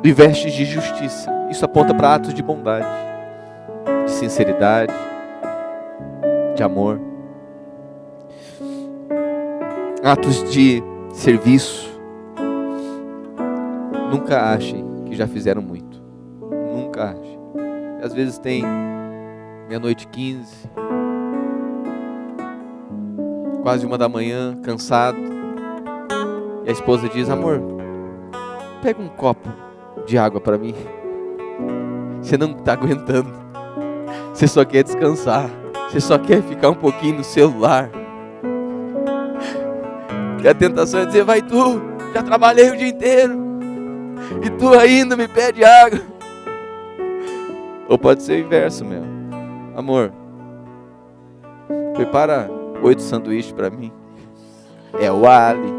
e vestes de justiça. Isso aponta para atos de bondade, de sinceridade, de amor, atos de serviço. Nunca achem que já fizeram muito. Nunca achem. Às vezes tem 00:15, quase 1 da manhã, cansado, e a esposa diz: amor, pega um copo de água para mim. Você não está aguentando. Você só quer descansar. Você só quer ficar um pouquinho no celular. E a tentação é dizer: vai tu, já trabalhei o dia inteiro e tu ainda me pede água. Ou pode ser o inverso, meu. Amor, prepara 8 sanduíches para mim. É o Ali.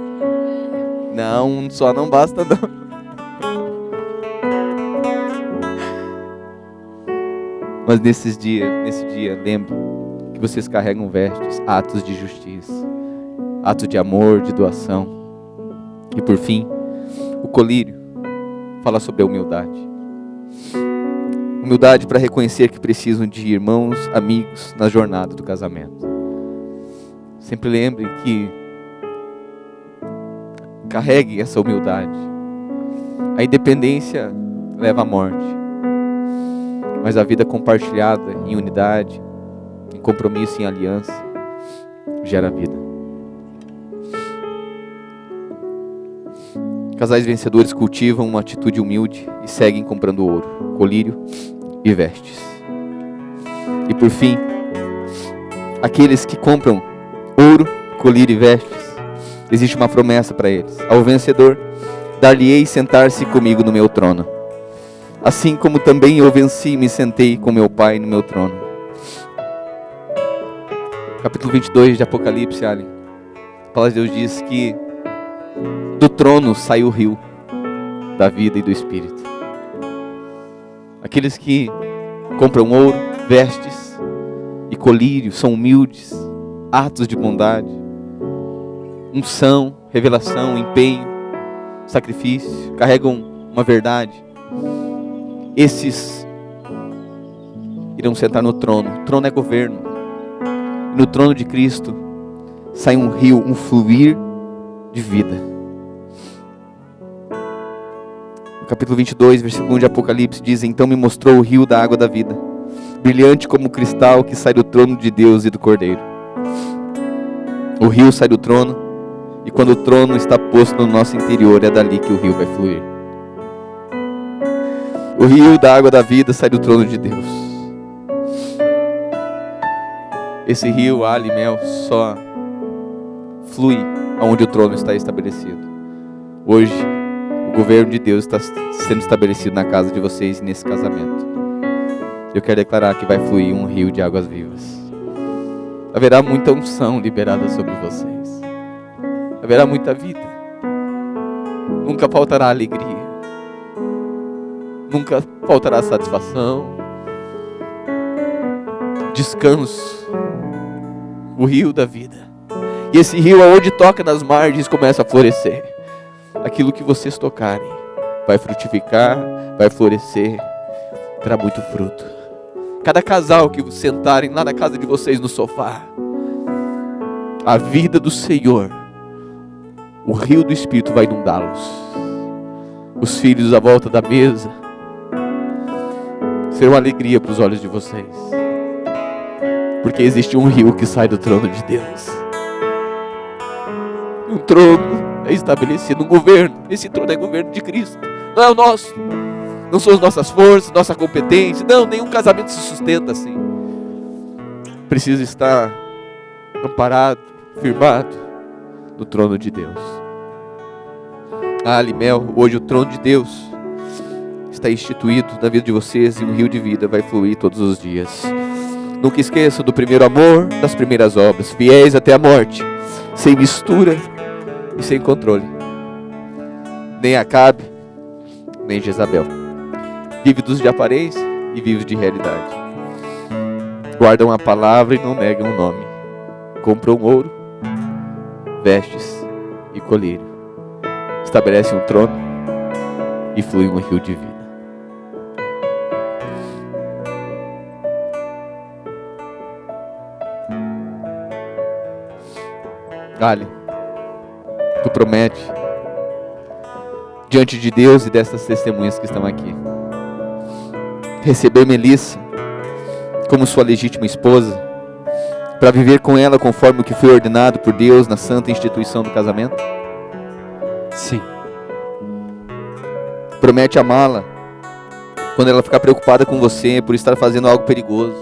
Não, só não basta não. Mas nesse dia, lembre que vocês carregam vestes, atos de justiça, atos de amor, de doação. E por fim, o colírio fala sobre a humildade. Humildade para reconhecer que precisam de irmãos, amigos na jornada do casamento. Sempre lembrem que carreguem essa humildade. A independência leva à morte. Mas a vida compartilhada em unidade, em compromisso, em aliança, gera vida. Casais vencedores cultivam uma atitude humilde e seguem comprando ouro, colírio e vestes. E por fim, aqueles que compram ouro, colírio e vestes, existe uma promessa para eles: ao vencedor, dar-lhe-ei sentar-se comigo no meu trono, assim como também eu venci e me sentei com meu Pai no meu trono. Capítulo 22 de Apocalipse, Ali. A palavra de Deus diz que do trono sai o rio da vida e do Espírito. Aqueles que compram ouro, vestes e colírio são humildes, atos de bondade, unção, revelação, empenho, sacrifício, carregam uma verdade, esses irão sentar no trono. O trono é governo. E no trono de Cristo sai um rio, um fluir de vida. No capítulo 22, versículo 1 de Apocalipse diz: então me mostrou o rio da água da vida, brilhante como cristal, que sai do trono de Deus e do Cordeiro. O rio sai do trono, e quando o trono está posto no nosso interior, é dali que o rio vai fluir. O rio da água da vida sai do trono de Deus. Esse rio, água e mel, só flui onde o trono está estabelecido. Hoje, o governo de Deus está sendo estabelecido na casa de vocês e nesse casamento. Eu quero declarar que vai fluir um rio de águas vivas. Haverá muita unção liberada sobre vocês. Haverá muita vida. Nunca faltará alegria. Nunca faltará satisfação. Descanso. O rio da vida. E esse rio, aonde toca nas margens, começa a florescer. Aquilo que vocês tocarem vai frutificar, vai florescer, terá muito fruto. Cada casal que sentarem lá na casa de vocês no sofá, a vida do Senhor, o rio do Espírito vai inundá-los. Os filhos à volta da mesa serão alegria para os olhos de vocês, porque existe um rio que sai do trono de Deus. Um trono é estabelecido, um governo. Esse trono é o governo de Cristo, não é o nosso. Não são as nossas forças, nossa competência. Não, nenhum casamento se sustenta assim. Precisa estar amparado, firmado no trono de Deus. Mel, hoje o trono de Deus está instituído na vida de vocês, e um rio de vida vai fluir todos os dias. Nunca esqueçam do primeiro amor, das primeiras obras, fiéis até a morte, sem mistura e sem controle. Nem Acabe, nem Jezabel. Vívidos de aparência e vivos de realidade. Guardam a palavra e não negam o nome. Compram ouro, vestes e colírio. Estabelecem um trono e flui um rio de vida. Ali, tu promete diante de Deus e dessas testemunhas que estão aqui, receber Melissa como sua legítima esposa, para viver com ela conforme o que foi ordenado por Deus na santa instituição do casamento? Sim. Promete amá-la quando ela ficar preocupada com você por estar fazendo algo perigoso,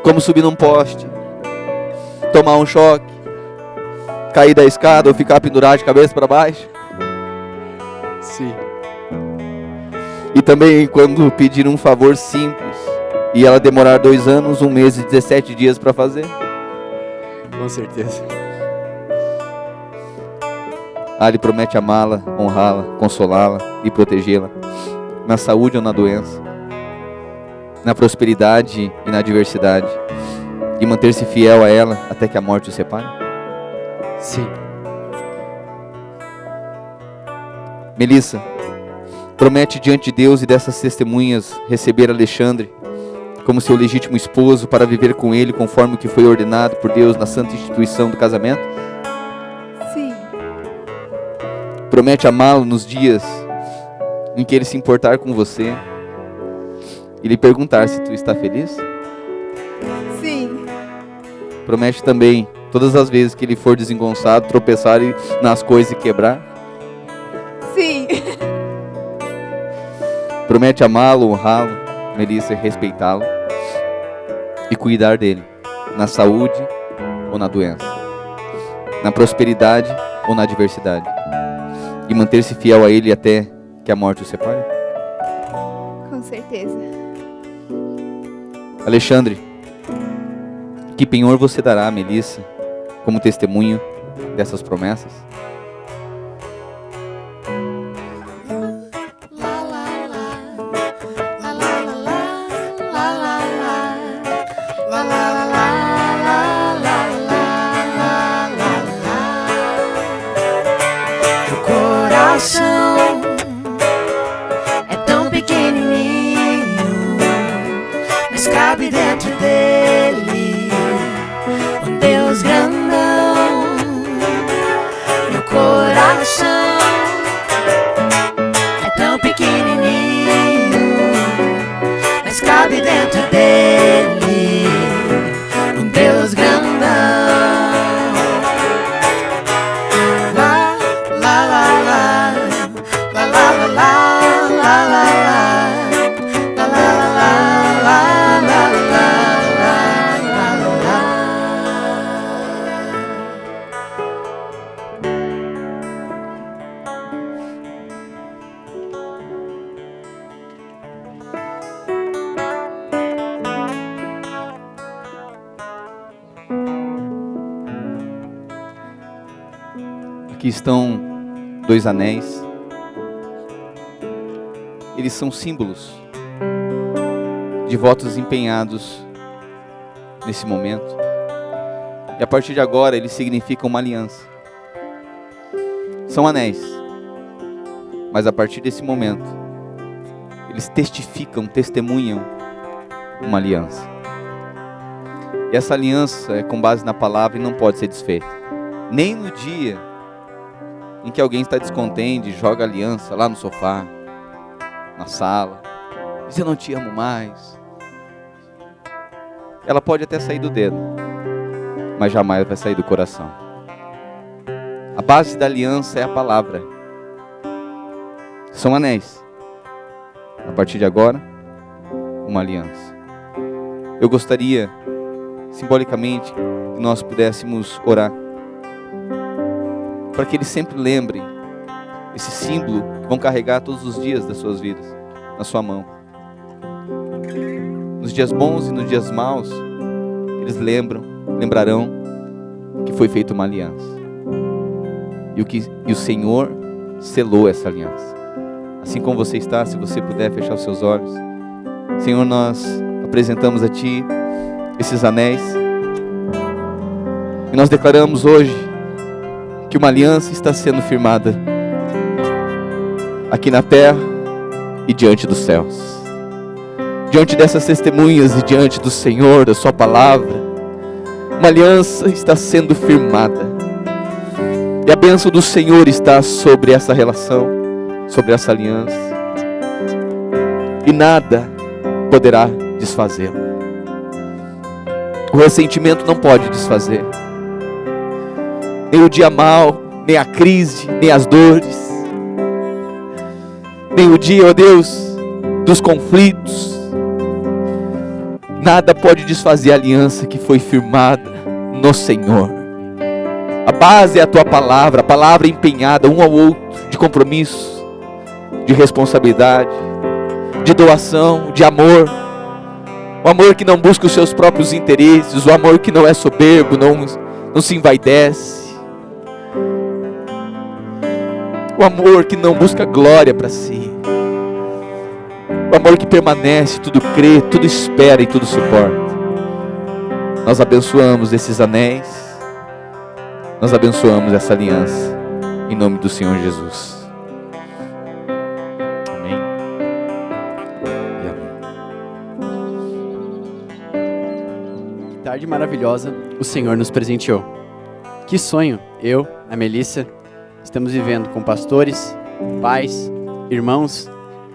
como subir num poste, tomar um choque, cair da escada ou ficar pendurado de cabeça para baixo? Sim. E também quando pedir um favor simples e ela demorar 2 anos, 1 mês e 17 dias para fazer? Com certeza. Ele promete amá-la, honrá-la, consolá-la e protegê-la, na saúde ou na doença, na prosperidade e na adversidade, e manter-se fiel a ela até que a morte o separe? Sim. Melissa, promete diante de Deus e dessas testemunhas receber Alexandre como seu legítimo esposo para viver com ele conforme o que foi ordenado por Deus na santa instituição do casamento? Sim. Promete amá-lo nos dias em que ele se importar com você e lhe perguntar se tu está feliz? Sim. Promete também, todas as vezes que ele for desengonçado, tropeçar nas coisas e quebrar? Sim. Promete amá-lo, honrá-lo, Melissa, respeitá-lo e cuidar dele, na saúde ou na doença, na prosperidade ou na adversidade, e manter-se fiel a ele até que a morte o separe? Com certeza. Alexandre, que penhor você dará a Melissa como testemunho dessas promessas? Trocou coração é tão pequenininho, mas cabe dentro dele um Deus grandão. Meu coração é tão pequenininho, mas cabe dentro dele um Deus grandão. La la la la la la la la la la la la la la la la. Aqui estão 2 anéis. Eles são símbolos de votos empenhados nesse momento. E a partir de agora eles significam uma aliança. São anéis, mas a partir desse momento eles testificam, testemunham uma aliança. E essa aliança é com base na palavra e não pode ser desfeita. Nem no dia em que alguém está descontente, joga a aliança lá no sofá, na sala, diz: eu não te amo mais. Ela pode até sair do dedo, mas jamais vai sair do coração. A base da aliança é a palavra. São anéis. A partir de agora, uma aliança. Eu gostaria, simbolicamente, que nós pudéssemos orar para que eles sempre lembrem esse símbolo que vão carregar todos os dias das suas vidas, na sua mão. Nos dias bons e nos dias maus, eles lembrarão que foi feita uma aliança. E o Senhor selou essa aliança. Assim como você está, se você puder fechar os seus olhos. Senhor, nós apresentamos a Ti esses anéis. E nós declaramos hoje que uma aliança está sendo firmada aqui na terra e diante dos céus. Diante dessas testemunhas e diante do Senhor, da Sua palavra, uma aliança está sendo firmada. E a bênção do Senhor está sobre essa relação, sobre essa aliança. E nada poderá desfazê-la. O ressentimento não pode desfazer. Nem o dia mau, nem a crise, nem as dores. Nem o dia, ó Deus, dos conflitos. Nada pode desfazer a aliança que foi firmada no Senhor. A base é a Tua palavra, a palavra empenhada um ao outro, de compromisso, de responsabilidade, de doação, de amor. O amor que não busca os seus próprios interesses, o amor que não é soberbo, não se envaidece. O amor que não busca glória para si. O amor que permanece, tudo crê, tudo espera e tudo suporta. Nós abençoamos esses anéis. Nós abençoamos essa aliança. Em nome do Senhor Jesus. Amém. E amém. Que tarde maravilhosa o Senhor nos presenteou. Que sonho eu, a Melissa, estamos vivendo com pastores, pais, irmãos,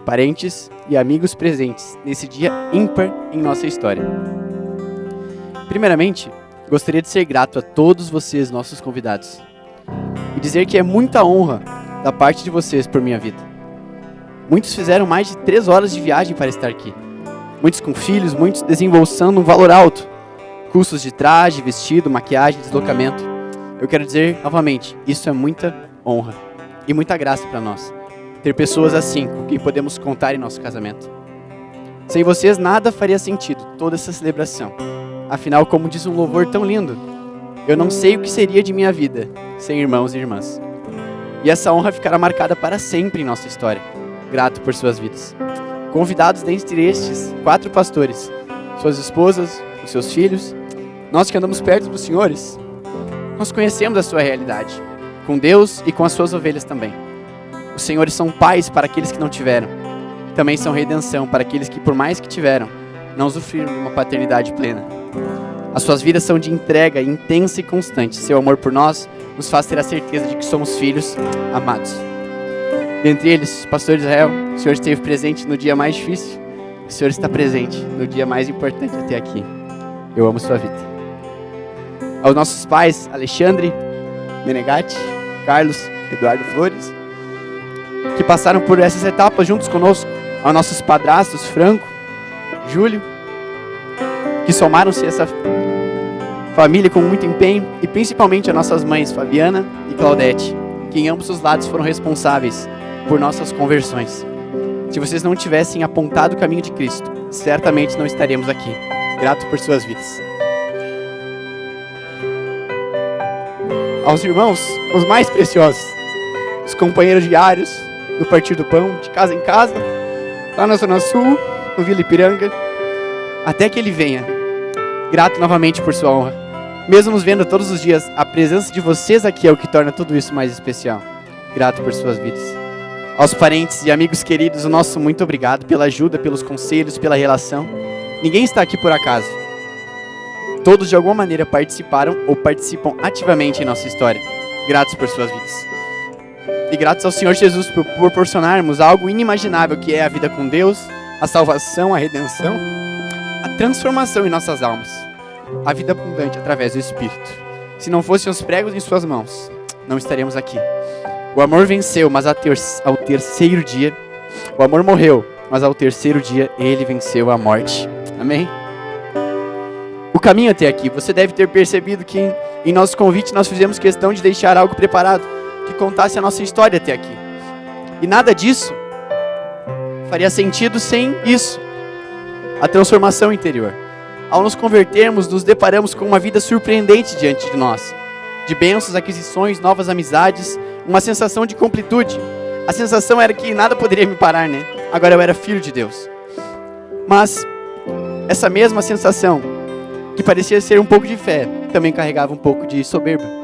parentes e amigos presentes nesse dia ímpar em nossa história. Primeiramente, gostaria de ser grato a todos vocês, nossos convidados, e dizer que é muita honra da parte de vocês por minha vida. Muitos fizeram mais de 3 horas de viagem para estar aqui. Muitos com filhos, muitos desembolsando um valor alto. Custos de traje, vestido, maquiagem, deslocamento. Eu quero dizer novamente, isso é muita honra e muita graça para nós. Ter pessoas assim com quem podemos contar em nosso casamento. Sem vocês nada faria sentido, toda essa celebração. Afinal, como diz um louvor tão lindo, eu não sei o que seria de minha vida sem irmãos e irmãs. E essa honra ficará marcada para sempre em nossa história. Grato por suas vidas. Convidados dentre estes 4 pastores, suas esposas, os seus filhos, nós que andamos perto dos senhores, nós conhecemos a sua realidade, com Deus e com as suas ovelhas também. Os senhores são pais para aqueles que não tiveram. Também são redenção para aqueles que, por mais que tiveram, não usufruíram de uma paternidade plena. As suas vidas são de entrega intensa e constante. Seu amor por nós nos faz ter a certeza de que somos filhos amados. Dentre eles, pastor Israel, o Senhor esteve presente no dia mais difícil. O Senhor está presente no dia mais importante até aqui. Eu amo sua vida. Aos nossos pais, Alexandre Menegatti, Carlos, Eduardo Flores, que passaram por essas etapas juntos conosco. Aos nossos padrastos, Franco, Júlio, que somaram-se a essa família com muito empenho, e principalmente as nossas mães, Fabiana e Claudete, que em ambos os lados foram responsáveis por nossas conversões. Se vocês não tivessem apontado o caminho de Cristo, certamente não estaríamos aqui. Grato por suas vidas. Aos irmãos, os mais preciosos, os companheiros diários do Partir do Pão, de casa em casa, lá na Zona Sul, no Vila Ipiranga, até que Ele venha. Grato novamente por sua honra. Mesmo nos vendo todos os dias, a presença de vocês aqui é o que torna tudo isso mais especial. Grato por suas vidas. Aos parentes e amigos queridos, o nosso muito obrigado pela ajuda, pelos conselhos, pela relação. Ninguém está aqui por acaso. Todos de alguma maneira participaram ou participam ativamente em nossa história. Gratos por suas vidas. E gratos ao Senhor Jesus por proporcionarmos algo inimaginável, que é a vida com Deus, a salvação, a redenção, a transformação em nossas almas, a vida abundante através do Espírito. Se não fossem os pregos em suas mãos, não estaríamos aqui. O amor venceu, mas ao terceiro dia, o amor morreu, mas ao terceiro dia ele venceu a morte. Amém? O caminho até aqui, você deve ter percebido que em nosso convite nós fizemos questão de deixar algo preparado que contasse a nossa história até aqui. E nada disso faria sentido sem isso, a transformação interior. Ao nos convertermos, nos deparamos com uma vida surpreendente diante de nós, de bênçãos, aquisições, novas amizades, uma sensação de completude. A sensação era que nada poderia me parar, né? Agora eu era filho de Deus. Mas essa mesma sensação, que parecia ser um pouco de fé, também carregava um pouco de soberba.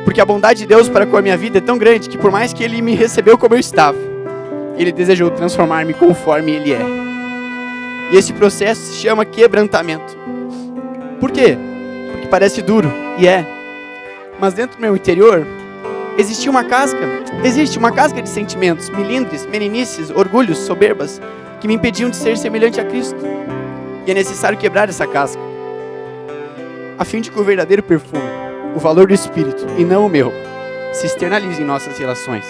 Porque a bondade de Deus para com a minha vida é tão grande que, por mais que Ele me recebeu como eu estava, Ele desejou transformar-me conforme Ele é. E esse processo se chama quebrantamento. Por quê? Porque parece duro, e é. Mas dentro do meu interior, existe uma casca de sentimentos, milindres, meninices, orgulhos, soberbas, que me impediam de ser semelhante a Cristo. E é necessário quebrar essa casca, a fim de que o verdadeiro perfume, o valor do Espírito, e não o meu, se externalize em nossas relações.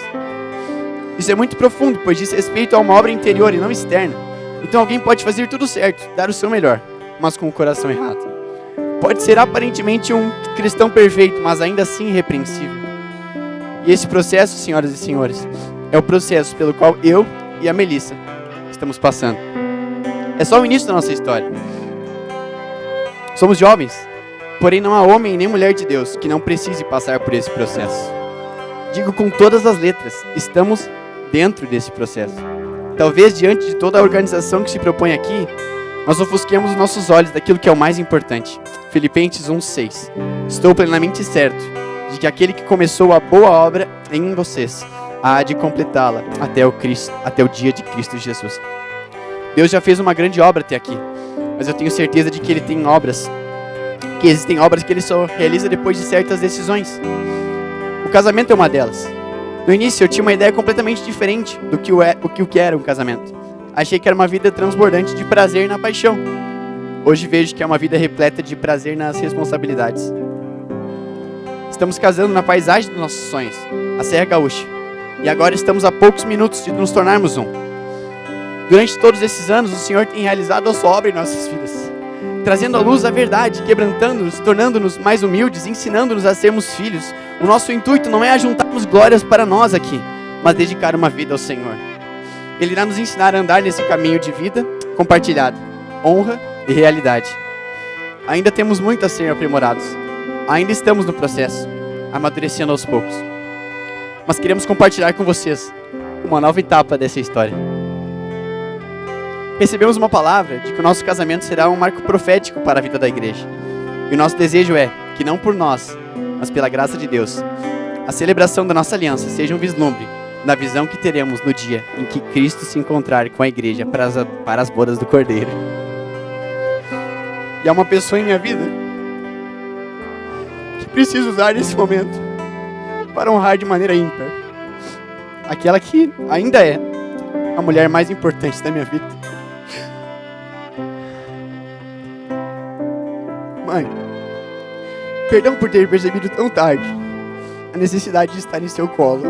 Isso é muito profundo, pois diz respeito a uma obra interior e não externa. Então alguém pode fazer tudo certo, dar o seu melhor, mas com o coração errado. Pode ser aparentemente um cristão perfeito, mas ainda assim irrepreensível. E esse processo, senhoras e senhores, é o processo pelo qual eu e a Melissa estamos passando. É só o início da nossa história. Somos jovens, porém não há homem nem mulher de Deus que não precise passar por esse processo. Digo com todas as letras, estamos dentro desse processo. Talvez diante de toda a organização que se propõe aqui, nós ofusquemos os nossos olhos daquilo que é o mais importante. Filipenses 1:6. Estou plenamente certo de que aquele que começou a boa obra em vocês há de completá-la até o dia de Cristo Jesus. Deus já fez uma grande obra até aqui, mas eu tenho certeza de que Ele tem obras, que existem obras que Ele só realiza depois de certas decisões. O casamento é uma delas. No início eu tinha uma ideia completamente diferente do que era um casamento. Achei que era uma vida transbordante de prazer na paixão. Hoje vejo que é uma vida repleta de prazer nas responsabilidades. Estamos casando na paisagem dos nossos sonhos, a Serra Gaúcha. E agora estamos a poucos minutos de nos tornarmos um. Durante todos esses anos, o Senhor tem realizado a sua obra em nossas vidas, trazendo à luz a verdade, quebrantando-nos, tornando-nos mais humildes, ensinando-nos a sermos filhos. O nosso intuito não é ajuntarmos glórias para nós aqui, mas dedicar uma vida ao Senhor. Ele irá nos ensinar a andar nesse caminho de vida compartilhada, honra e realidade. Ainda temos muito a ser aprimorados. Ainda estamos no processo, amadurecendo aos poucos. Mas queremos compartilhar com vocês uma nova etapa dessa história. Recebemos uma palavra de que o nosso casamento será um marco profético para a vida da igreja. E o nosso desejo é que não por nós, mas pela graça de Deus, a celebração da nossa aliança seja um vislumbre na visão que teremos no dia em que Cristo se encontrar com a igreja para as bodas do Cordeiro. E há uma pessoa em minha vida que preciso usar nesse momento para honrar de maneira ímpar aquela que ainda é a mulher mais importante da minha vida. Mãe, perdão por ter percebido tão tarde a necessidade de estar em seu colo,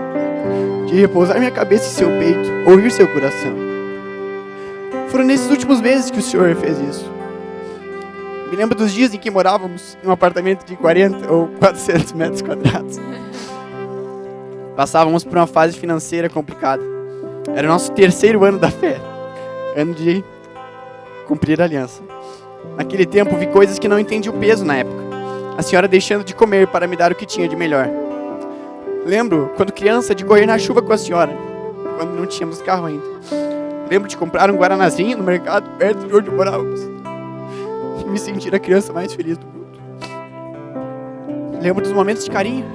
de repousar minha cabeça em seu peito, ouvir seu coração. Foram nesses últimos meses que o Senhor fez isso. Me lembro dos dias em que morávamos em um apartamento de 40 ou 400 metros quadrados. Passávamos por uma fase financeira complicada. Era o nosso 3º ano da fé, ano de cumprir a aliança. Naquele tempo vi coisas que não entendi o peso na época. A senhora deixando de comer para me dar o que tinha de melhor. Lembro, quando criança, de correr na chuva com a senhora, quando não tínhamos carro ainda. Lembro de comprar um guaranazinho no mercado perto de onde morávamos e me sentir a criança mais feliz do mundo. Lembro dos momentos de carinho,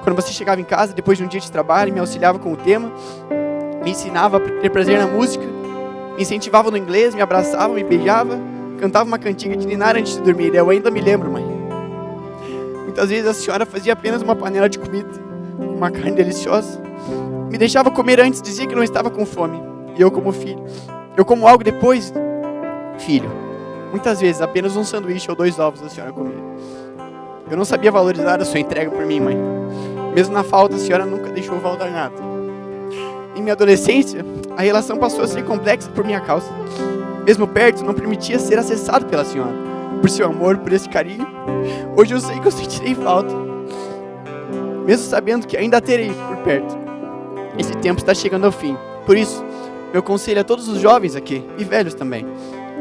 quando você chegava em casa depois de um dia de trabalho e me auxiliava com o tema, me ensinava a ter prazer na música, me incentivava no inglês, me abraçava, me beijava, cantava uma cantiga de ninar antes de dormir. Eu ainda me lembro, mãe. Muitas vezes a senhora fazia apenas uma panela de comida, uma carne deliciosa, me deixava comer antes, dizia que não estava com fome. E eu como filho, eu como algo depois, filho. Muitas vezes apenas um sanduíche ou 2 ovos a senhora comia. Eu não sabia valorizar a sua entrega por mim, mãe. Mesmo na falta, a senhora nunca deixou faltar nada. Em minha adolescência, a relação passou a ser complexa por minha causa. Mesmo perto, não permitia ser acessado pela senhora. Por seu amor, por esse carinho, hoje eu sei que eu sentirei falta. Mesmo sabendo que ainda terei por perto. Esse tempo está chegando ao fim. Por isso, meu conselho a todos os jovens aqui, e velhos também: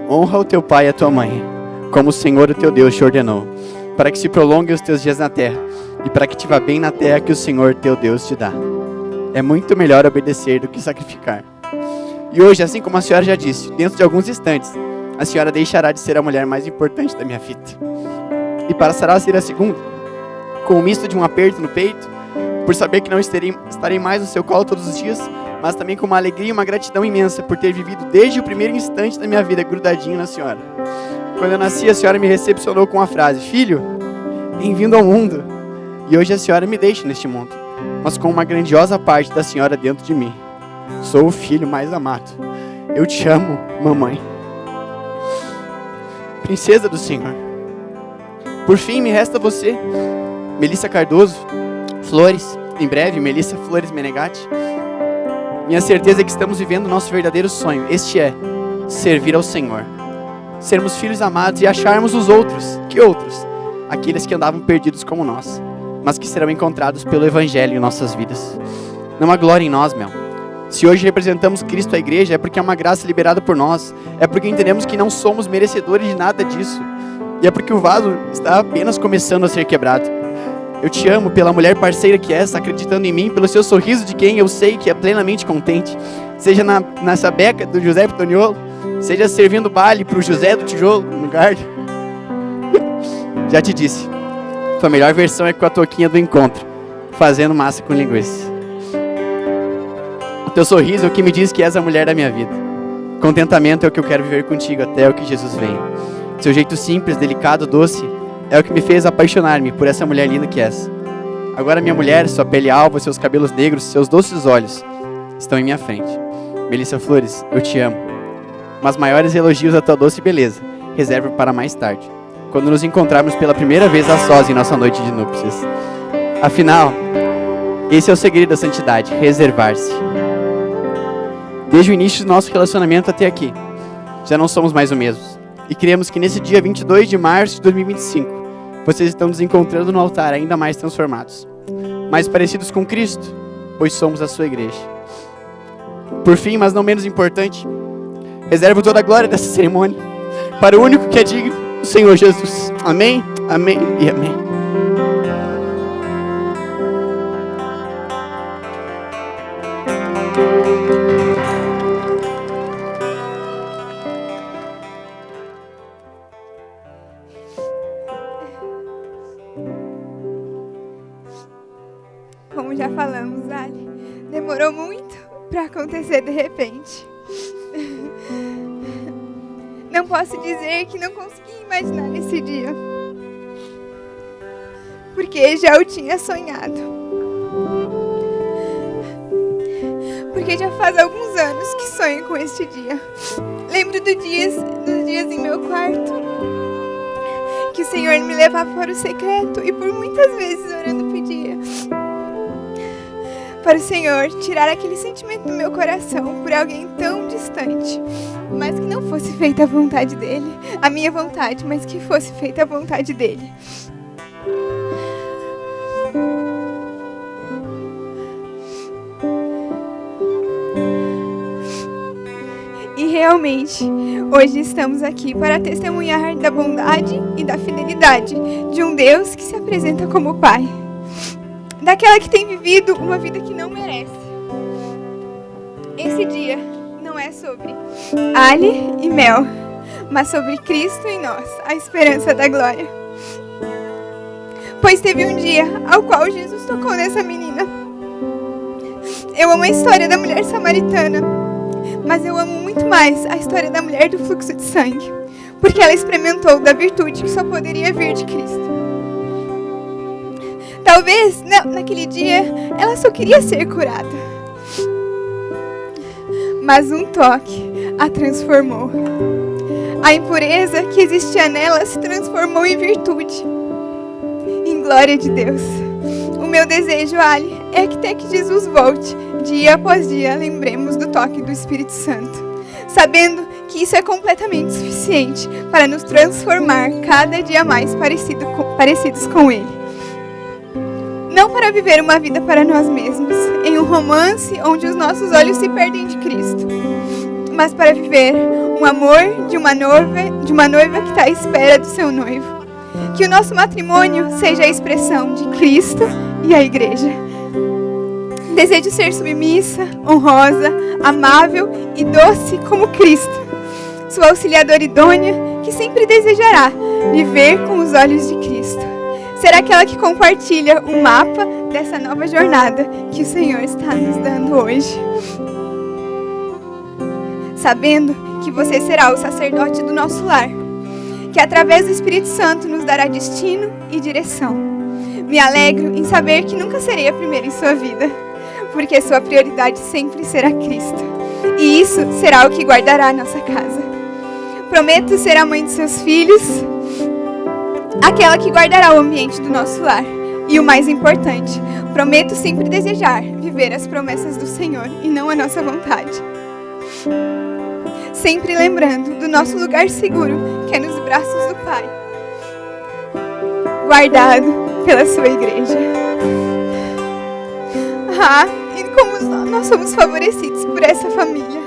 honra o teu pai e a tua mãe, como o Senhor, o teu Deus, te ordenou, para que se prolonguem os teus dias na terra, e para que te vá bem na terra que o Senhor, teu Deus, te dá. É muito melhor obedecer do que sacrificar. E hoje, assim como a senhora já disse, dentro de alguns instantes, a senhora deixará de ser a mulher mais importante da minha vida, e passará a ser a segunda, com um misto de um aperto no peito, por saber que não estarei mais no seu colo todos os dias, mas também com uma alegria e uma gratidão imensa por ter vivido desde o primeiro instante da minha vida grudadinho na senhora. Quando eu nasci, a senhora me recepcionou com a frase: filho, bem-vindo ao mundo. E hoje a senhora me deixa neste mundo, mas com uma grandiosa parte da senhora dentro de mim. Sou o filho mais amado. Eu te amo, mamãe. Princesa do Senhor. Por fim, me resta você, Melissa Cardoso Flores, em breve, Melissa Flores Menegatti. Minha certeza é que estamos vivendo o nosso verdadeiro sonho. Este é servir ao Senhor, sermos filhos amados e acharmos os outros. Que outros? Aqueles que andavam perdidos como nós, mas que serão encontrados pelo Evangelho em nossas vidas. Não há glória em nós, meu. Se hoje representamos Cristo à igreja, é porque é uma graça liberada por nós. É porque entendemos que não somos merecedores de nada disso. E é porque o vaso está apenas começando a ser quebrado. Eu te amo pela mulher parceira que és, acreditando em mim, pelo seu sorriso de quem eu sei que é plenamente contente. Seja nessa beca do José Pitoniolo, seja servindo baile para o José do Tijolo, no Garda. Já te disse, tua melhor versão é com a toquinha do encontro, fazendo massa com linguiça. O teu sorriso é o que me diz que és a mulher da minha vida. Contentamento é o que eu quero viver contigo até o que Jesus venha. Seu jeito simples, delicado, doce, é o que me fez apaixonar-me por essa mulher linda que és. Agora minha mulher, sua pele alva, seus cabelos negros, seus doces olhos estão em minha frente. Melissa Flores, eu te amo. Mas maiores elogios à tua doce beleza reservo para mais tarde, quando nos encontrarmos pela primeira vez a sós em nossa noite de núpcias. Afinal, esse é o segredo da santidade: reservar-se. Desde o início do nosso relacionamento até aqui, já não somos mais o mesmo. E cremos que nesse dia 22 de março de 2025, vocês estão nos encontrando no altar ainda mais transformados, mais parecidos com Cristo, pois somos a sua igreja. Por fim, mas não menos importante, reservo toda a glória dessa cerimônia para o único que é digno, o Senhor Jesus. Amém, amém e amém. Como já falamos, Ali, demorou muito para acontecer de repente. Não posso dizer que não consegui imaginar esse dia, porque já o tinha sonhado. Porque já faz alguns anos que sonho com este dia. Lembro dos dias em meu quarto, que o Senhor me levava para o secreto e por muitas vezes orando pedia para o Senhor tirar aquele sentimento do meu coração por alguém tão distante, mas que não fosse feita a vontade dele, a minha vontade, mas que fosse feita a vontade dele. E realmente, hoje estamos aqui para testemunhar da bondade e da fidelidade de um Deus que se apresenta como Pai, daquela que tem vivido uma vida que não merece. Esse dia não é sobre alho e mel, mas sobre Cristo em nós, a esperança da glória. Pois teve um dia ao qual Jesus tocou nessa menina. Eu amo a história da mulher samaritana, mas eu amo muito mais a história da mulher do fluxo de sangue, porque ela experimentou da virtude que só poderia vir de Cristo. Talvez, naquele dia, ela só queria ser curada, mas um toque a transformou. A impureza que existia nela se transformou em virtude, em glória de Deus. O meu desejo, Ali, é que até que Jesus volte, dia após dia, lembremos do toque do Espírito Santo, sabendo que isso é completamente suficiente para nos transformar cada dia mais parecidos com Ele. Não para viver uma vida para nós mesmos, em um romance onde os nossos olhos se perdem de Cristo, mas para viver um amor de uma noiva que está à espera do seu noivo. Que o nosso matrimônio seja a expressão de Cristo e a igreja. Desejo ser submissa, honrosa, amável e doce como Cristo, sua auxiliadora idônea que sempre desejará viver com os olhos de Cristo. Será aquela que compartilha o mapa dessa nova jornada que o Senhor está nos dando hoje. Sabendo que você será o sacerdote do nosso lar, que através do Espírito Santo nos dará destino e direção. Me alegro em saber que nunca serei a primeira em sua vida, porque sua prioridade sempre será Cristo. E isso será o que guardará a nossa casa. Prometo ser a mãe de seus filhos, aquela que guardará o ambiente do nosso lar. E o mais importante, prometo sempre desejar viver as promessas do Senhor e não a nossa vontade. Sempre lembrando do nosso lugar seguro, que é nos braços do Pai, guardado pela sua igreja. E como nós somos favorecidos por essa família.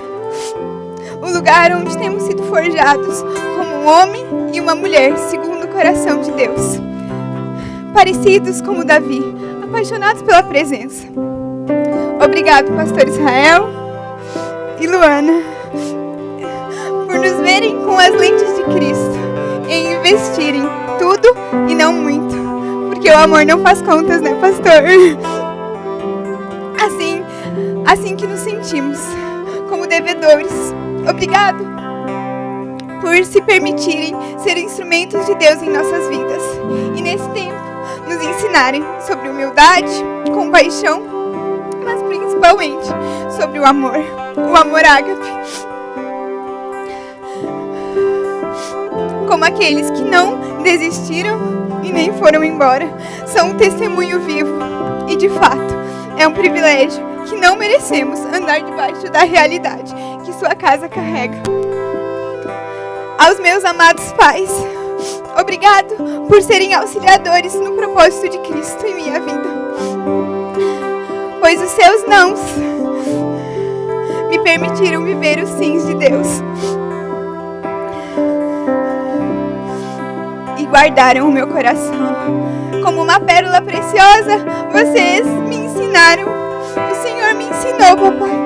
O lugar onde temos sido forjados como um homem e uma mulher segundo o coração de Deus. Parecidos como Davi, apaixonados pela presença. Obrigado, pastor Israel e Luana, por nos verem com as lentes de Cristo e investirem tudo e não muito, porque o amor não faz contas, né, pastor? Assim que nos sentimos como devedores. Obrigado por se permitirem ser instrumentos de Deus em nossas vidas e nesse tempo nos ensinarem sobre humildade, compaixão, mas principalmente sobre o amor ágape. Como aqueles que não desistiram e nem foram embora, são um testemunho vivo e de fato é um privilégio que não merecemos andar debaixo da realidade que sua casa carrega. Aos meus amados pais, obrigado por serem auxiliadores no propósito de Cristo em minha vida, pois os seus nãos me permitiram viver os sims de Deus e guardaram o meu coração como uma pérola preciosa. Vocês me ensinaram, o Senhor me ensinou, papai,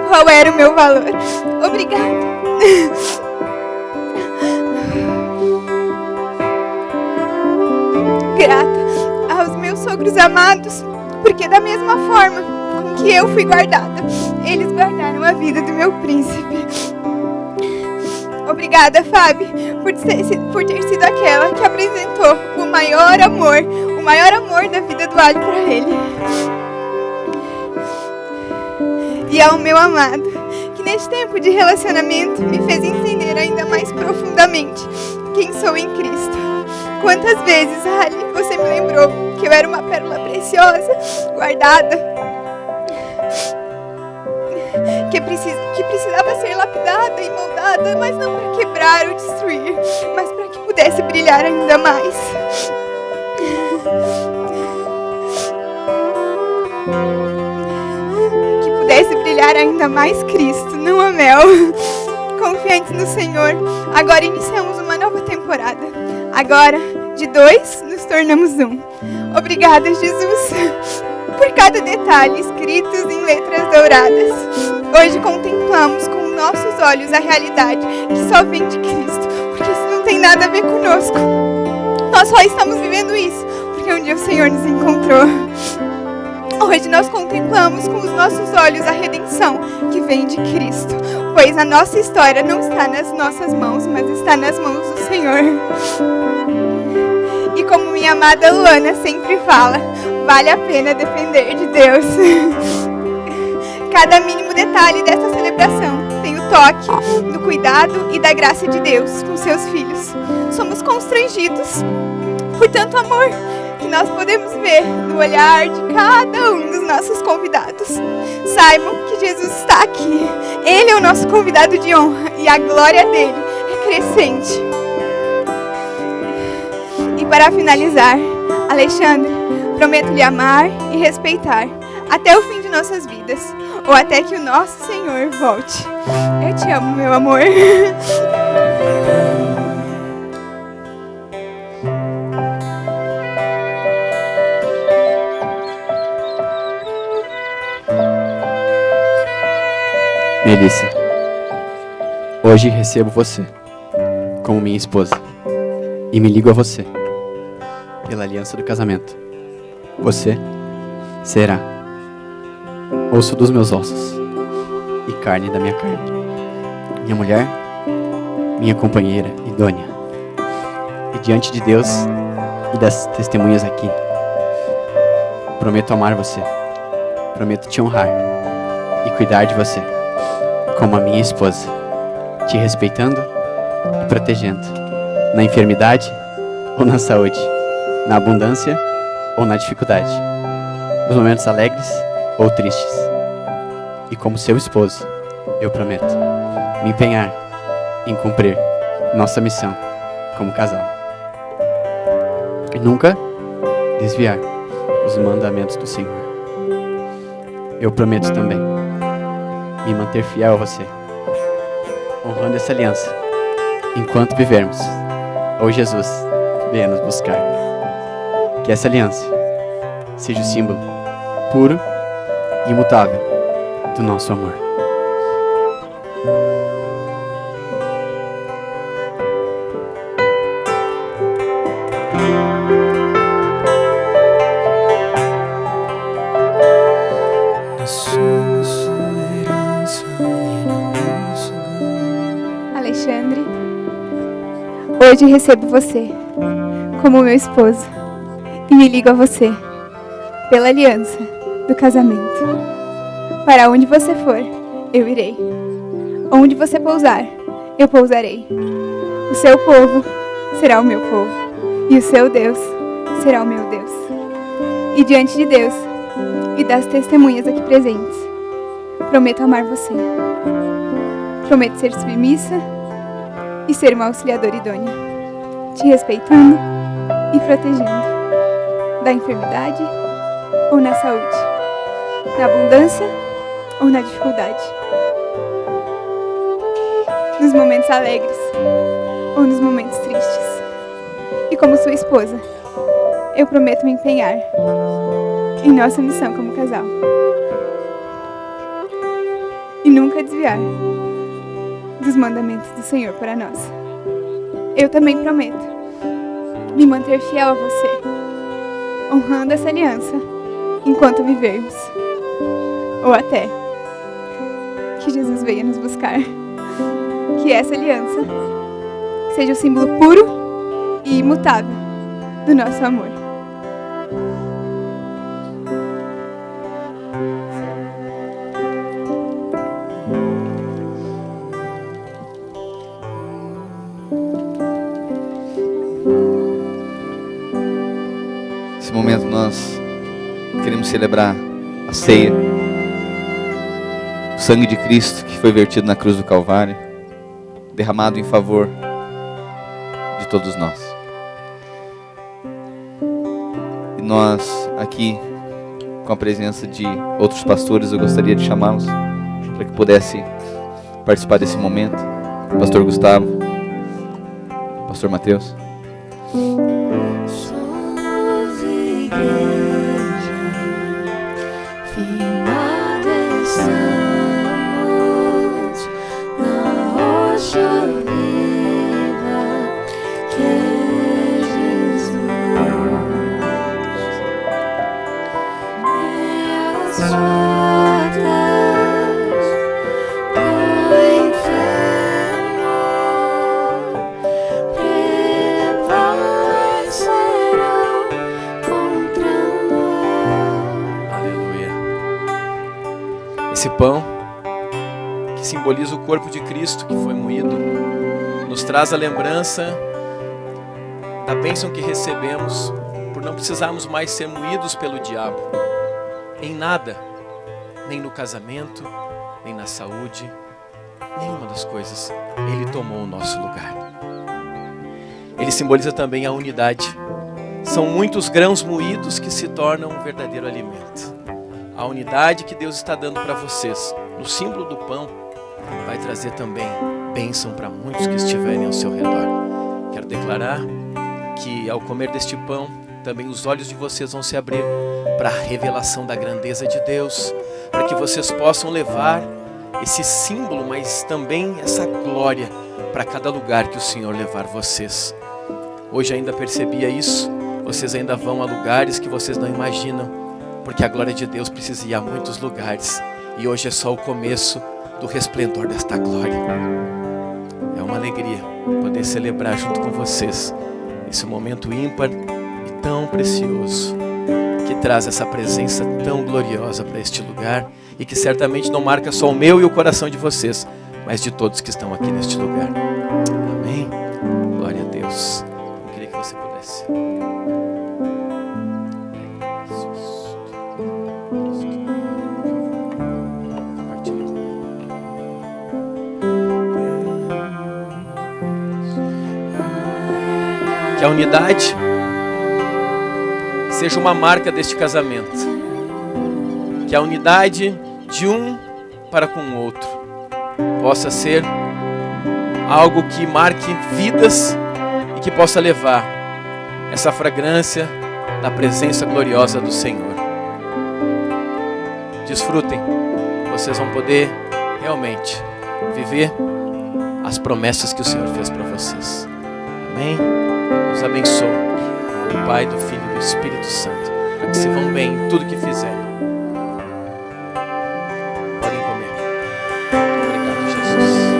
qual era o meu valor. Obrigada. Grata aos meus sogros amados, porque da mesma forma com que eu fui guardada. Eles guardaram a vida do meu príncipe. Obrigada, Fábio, por ter sido aquela que apresentou o maior amor da vida do Ali para ele. E ao meu amado, que neste tempo de relacionamento me fez entender ainda mais profundamente quem sou em Cristo. Quantas vezes, Ali, você me lembrou que eu era uma pérola preciosa, guardada, que precisava ser lapidada e moldada, mas não para quebrar ou destruir, mas para que pudesse brilhar ainda mais. Que pudesse brilhar ainda mais Cristo, não a mel. Confiantes no Senhor, agora iniciamos uma nova temporada. Agora, de 2, nos tornamos 1. Obrigada, Jesus, por cada detalhe escritos em letras douradas. Hoje contemplamos com nossos olhos a realidade que só vem de Cristo, porque isso não tem nada a ver conosco. Nós só estamos vivendo isso porque um dia o Senhor nos encontrou. Hoje nós contemplamos com os nossos olhos a redenção que vem de Cristo, pois a nossa história não está nas nossas mãos, mas está nas mãos do Senhor. E como minha amada Luana sempre fala, vale a pena depender de Deus. Cada mínimo detalhe dessa celebração tem o toque do cuidado e da graça de Deus com seus filhos. Somos constrangidos por tanto amor que nós podemos ver no olhar de cada um dos nossos convidados. Saibam que Jesus está aqui. Ele é o nosso convidado de honra e a glória dele é crescente. E para finalizar, Alexandre, prometo lhe amar e respeitar até o fim de nossas vidas, ou até que o nosso Senhor volte. Eu te amo, meu amor. Melissa, hoje recebo você como minha esposa e me ligo a você pela aliança do casamento. Você será osso dos meus ossos e carne da minha carne, minha mulher, minha companheira idônea. E diante de Deus e das testemunhas aqui, prometo amar você, prometo te honrar e cuidar de você como a minha esposa, te respeitando e protegendo, na enfermidade ou na saúde, na abundância ou na dificuldade, nos momentos alegres ou tristes. E como seu esposo, eu prometo me empenhar em cumprir nossa missão como casal e nunca desviar os mandamentos do Senhor. Eu prometo também me manter fiel a você, honrando essa aliança enquanto vivermos. Ó Jesus, venha nos buscar. Que essa aliança seja o símbolo puro e imutável do nosso amor. Alexandre, hoje recebo você como meu esposo e me ligo a você pela aliança do casamento. Para onde você for, eu irei. Onde você pousar, eu pousarei. O seu povo será o meu povo e o seu Deus será o meu Deus. E diante de Deus e das testemunhas aqui presentes, prometo amar você. Prometo ser submissa e ser uma auxiliadora idônea, te respeitando e protegendo, da enfermidade ou na saúde, na abundância ou na dificuldade, nos momentos alegres ou nos momentos tristes. E como sua esposa, eu prometo me empenhar em nossa missão como casal e nunca desviar dos mandamentos do Senhor para nós. Eu também prometo me manter fiel a você, honrando essa aliança enquanto vivermos. ou até que Jesus veio nos buscar. Que essa aliança seja o símbolo puro e imutável do nosso amor. Nesse momento nós queremos celebrar a ceia, o sangue de Cristo que foi vertido na cruz do Calvário, derramado em favor de todos nós. E nós aqui, com a presença de outros pastores, eu gostaria de chamá-los para que pudesse participar desse momento. Pastor Gustavo, Pastor Mateus. Somos igreja, firmada estamos na rocha viva que é Jesus. As portas do inferno prevalecerão contra nós. Aleluia. Esse pão, que simboliza o corpo de Cristo que foi moído, nos traz a lembrança da bênção que recebemos por não precisarmos mais ser moídos pelo diabo. Em nada, nem no casamento, nem na saúde, nenhuma das coisas, Ele tomou o nosso lugar. Ele simboliza também a unidade. São muitos grãos moídos que se tornam um verdadeiro alimento. A unidade que Deus está dando para vocês, no símbolo do pão, vai trazer também bênção para muitos que estiverem ao seu redor. Quero declarar que ao comer deste pão, também os olhos de vocês vão se abrir para a revelação da grandeza de Deus, para que vocês possam levar esse símbolo, mas também essa glória para cada lugar que o Senhor levar vocês. Hoje ainda percebia isso, vocês ainda vão a lugares que vocês não imaginam, porque a glória de Deus precisa ir a muitos lugares, e hoje é só o começo do resplendor desta glória. É uma alegria poder celebrar junto com vocês esse momento ímpar e tão precioso, que traz essa presença tão gloriosa para este lugar, e que certamente não marca só o meu e o coração de vocês, mas de todos que estão aqui neste lugar. Amém? Glória a Deus. Eu queria que você pudesse. Que a unidade seja uma marca deste casamento. Que a unidade de um para com o outro possa ser algo que marque vidas e que possa levar essa fragrância da presença gloriosa do Senhor. Desfrutem, vocês vão poder realmente viver as promessas que o Senhor fez para vocês. Amém? Nos abençoe, o Pai, do Filho e do Espírito Santo, para que se vão bem em tudo que fizerem. Podem comer. Obrigado, Jesus.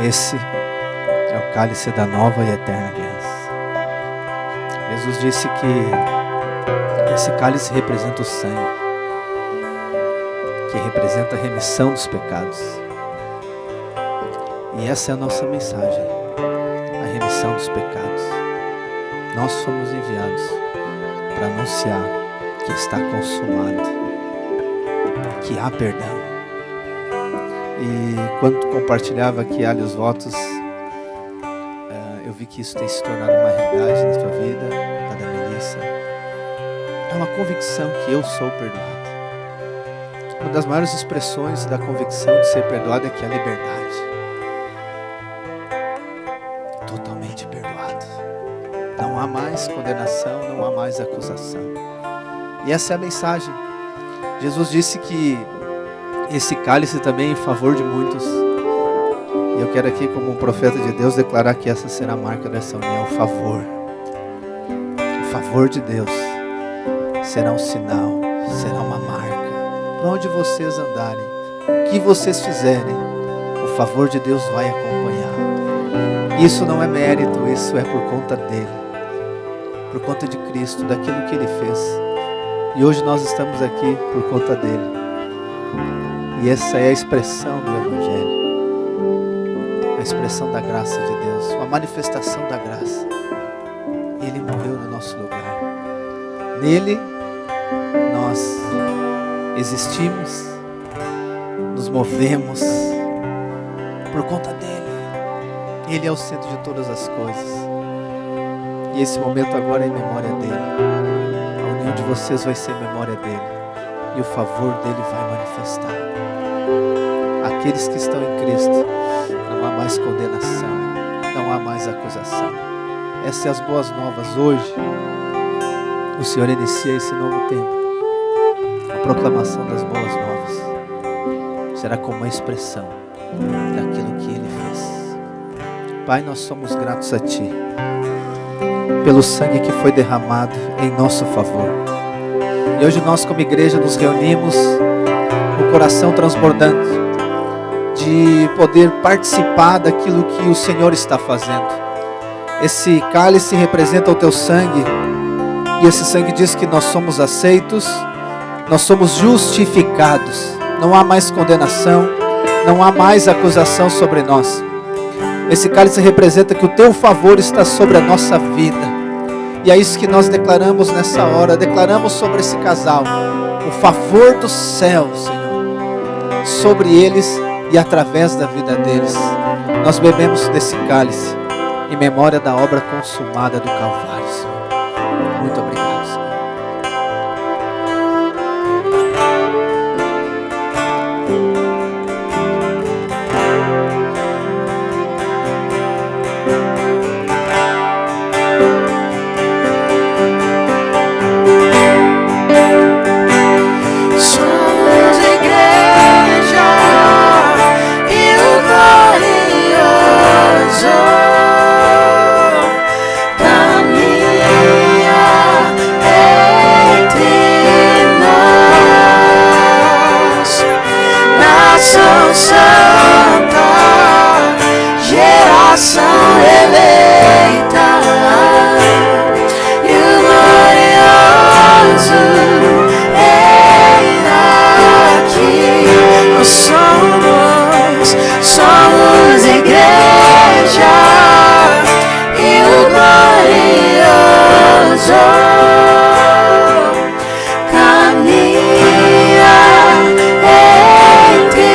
Esse é o cálice da nova e eterna aliança. Jesus disse que esse cálice representa o sangue, que representa a remissão dos pecados. E essa é a nossa mensagem, a remissão dos pecados. Nós fomos enviados para anunciar que está consumado, que há perdão. E quando compartilhava aqui ali os votos, vi que isso tem se tornado uma realidade na tua vida, na da Melissa. É uma convicção que eu sou perdoado. Uma das maiores expressões da convicção de ser perdoado é que é a liberdade. Totalmente perdoado. Não há mais condenação, não há mais acusação. E essa é a mensagem. Jesus disse que esse cálice também é em favor de muitos. E eu quero aqui, como um profeta de Deus, declarar que essa será a marca dessa união, o favor. O favor de Deus será um sinal, será uma marca. Por onde vocês andarem, o que vocês fizerem, o favor de Deus vai acompanhar. Isso não é mérito, isso é por conta dele, por conta de Cristo, daquilo que ele fez. E hoje nós estamos aqui por conta dele. E essa é a expressão do Evangelho, a expressão da graça de Deus, uma manifestação da graça. Ele morreu no nosso lugar. Nele nós existimos, nos movemos por conta dele. Ele é o centro de todas as coisas. E esse momento agora é em memória dele. A união de vocês vai ser em memória dele. E o favor dele vai manifestar. Aqueles que estão em Cristo, não há mais condenação, não há mais acusação. Essas são as boas novas. Hoje, o Senhor inicia esse novo tempo. A proclamação das boas novas será como uma expressão daquilo que ele fez. Pai, nós somos gratos a Ti pelo sangue que foi derramado em nosso favor. E hoje nós, como igreja, nos reunimos com o coração transbordando de poder participar daquilo que o Senhor está fazendo. Esse cálice representa o Teu sangue, e esse sangue diz que nós somos aceitos, nós somos justificados. Não há mais condenação, não há mais acusação sobre nós. Esse cálice representa que o Teu favor está sobre a nossa vida. E é isso que nós declaramos nessa hora. Declaramos sobre esse casal o favor do céu, Senhor, sobre eles e através da vida deles. Nós bebemos desse cálice em memória da obra consumada do Calvário, Senhor. Muito obrigado, Senhor. Somos igreja e o glorioso caminha entre nós, nação santa, geração eleita, e o glorioso reina aqui. Nós somos igreja e o glorioso caminha entre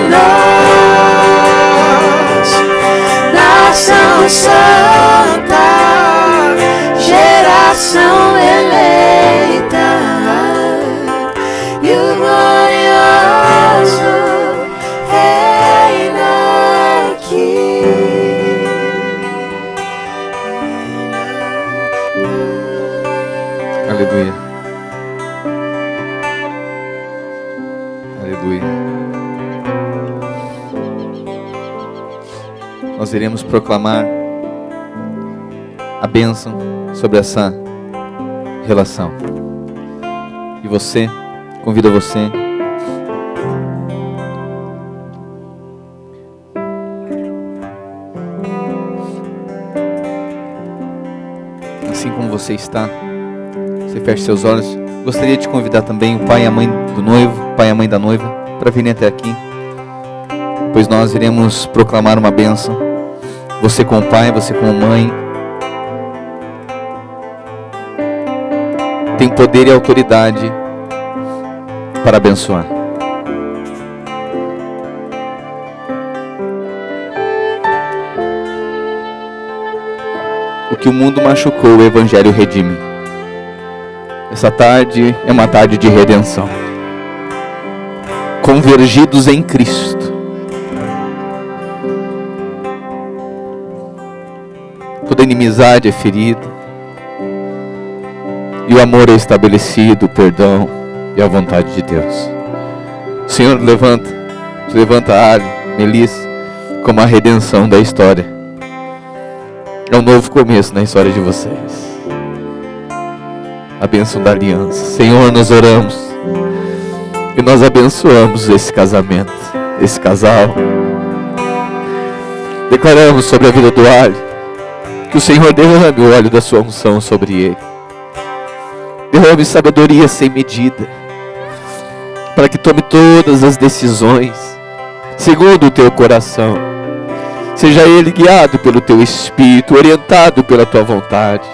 nós, nação santa, geração eleita, e o glorioso reina aqui. Aleluia. Aleluia. Nós iremos proclamar a bênção sobre essa relação. E você, convido você assim como você está, você fecha seus olhos. Gostaria de convidar também o pai e a mãe do noivo, o pai e a mãe da noiva, para virem até aqui, pois nós iremos proclamar uma bênção. Você como pai, você como mãe, tem poder e autoridade para abençoar. que o mundo machucou, o Evangelho redime. Essa tarde é uma tarde de redenção. Convergidos em Cristo. Toda inimizade é ferida. E o amor é estabelecido, o perdão e a vontade de Deus. Senhor, levanta a Ali, Melissa, como a redenção da história. É um novo começo na história de vocês. A bênção da aliança. Senhor, nós oramos e nós abençoamos esse casamento, esse casal. Declaramos sobre a vida do Ali que o Senhor derrame o óleo da sua unção sobre ele. Derrame sabedoria sem medida, para que tome todas as decisões segundo o teu coração. Seja ele guiado pelo teu espírito, orientado pela tua vontade.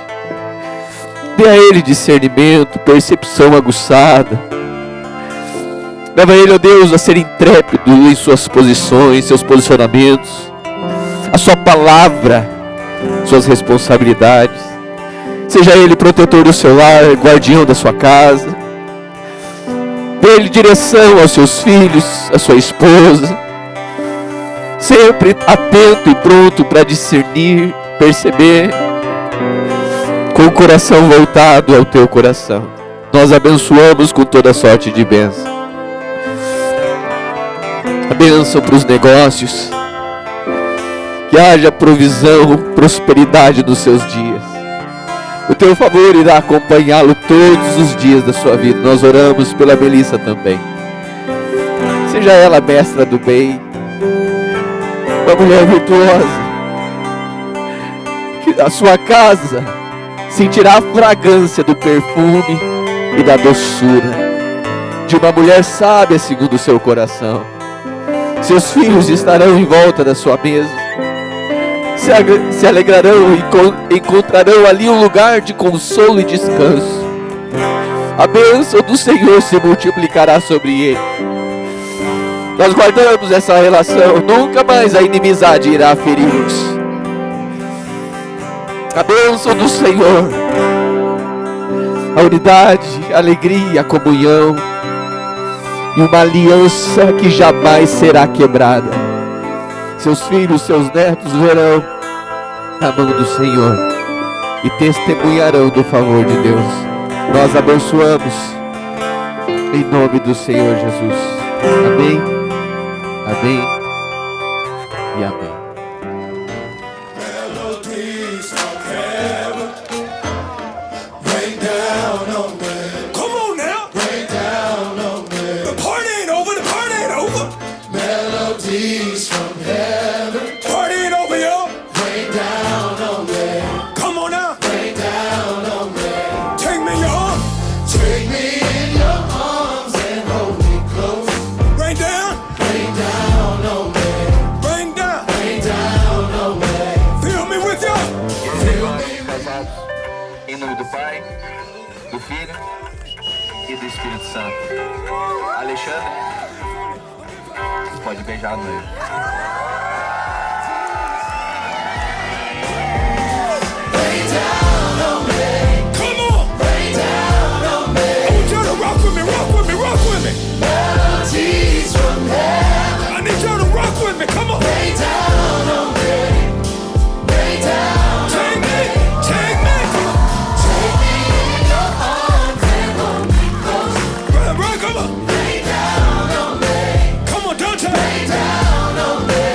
Dê a ele discernimento, percepção aguçada. Leva ele, ó Deus, a ser intrépido em suas posições, seus posicionamentos, a sua palavra, suas responsabilidades. Seja ele protetor do seu lar, guardião da sua casa. Dê-lhe direção aos seus filhos, à sua esposa. Sempre atento e pronto para discernir, perceber, com o coração voltado ao teu coração. Nós abençoamos com toda sorte de bênção. A bênção para os negócios. Que haja provisão, prosperidade nos seus dias. O teu favor irá acompanhá-lo todos os dias da sua vida. Nós oramos pela Melissa também. Seja ela mestra do bem, uma mulher virtuosa, que a sua casa sentirá a fragrância do perfume e da doçura de uma mulher sábia segundo o seu coração. Seus filhos estarão em volta da sua mesa, se alegrarão e encontrarão ali um lugar de consolo e descanso. A bênção do Senhor se multiplicará sobre ele. Nós guardamos essa relação, nunca mais a inimizade irá ferir-nos. A bênção do Senhor, a unidade, a alegria, a comunhão e uma aliança que jamais será quebrada. Seus filhos, seus netos verão a mão do Senhor e testemunharão do favor de Deus. Nós abençoamos em nome do Senhor Jesus. Amém. Amém e amém. Come on now. The party ain't over. The party ain't over. Melodies from heaven. Party ain't over, y'all. Rain down on me. Come on now. Rain down on me. Take me in your arms. Take me in your arms and hold me close. Rain down. Rain down on me. Rain down. Rain down on me. Fill me with your. Fill me with your. Em nome do Pai, do Filho e do Espírito Santo. Alexandre, pode beijar a noiva. Come on. Rain down on me. I want y'all to rock with me. Rock with me. Rock with me. Melodies from heaven. I need y'all to rock with me. Come on. Rain down on me. Rain down. Take me. Take me. Take me in your arms and hold me close. Right, come on. Rain down on me. Come on, Dante. Rain down on me.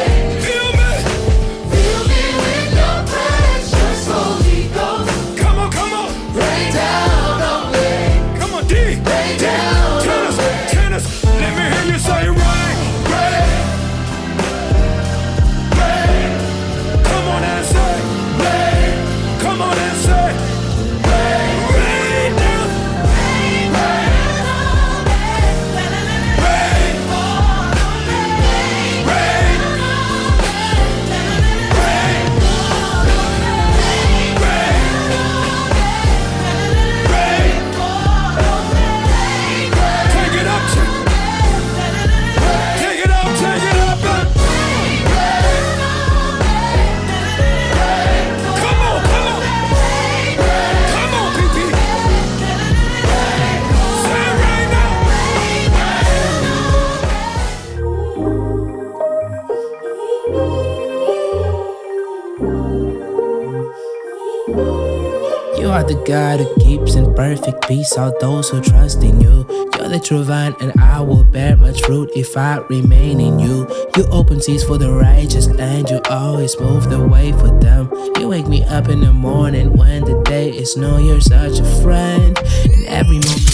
You are the God who keeps in perfect peace all those who trust in you. You're the true vine, and I will bear much fruit if I remain in you. You open seas for the righteous, and you always move the way for them. You wake me up in the morning when the day is new. You're such a friend in every moment.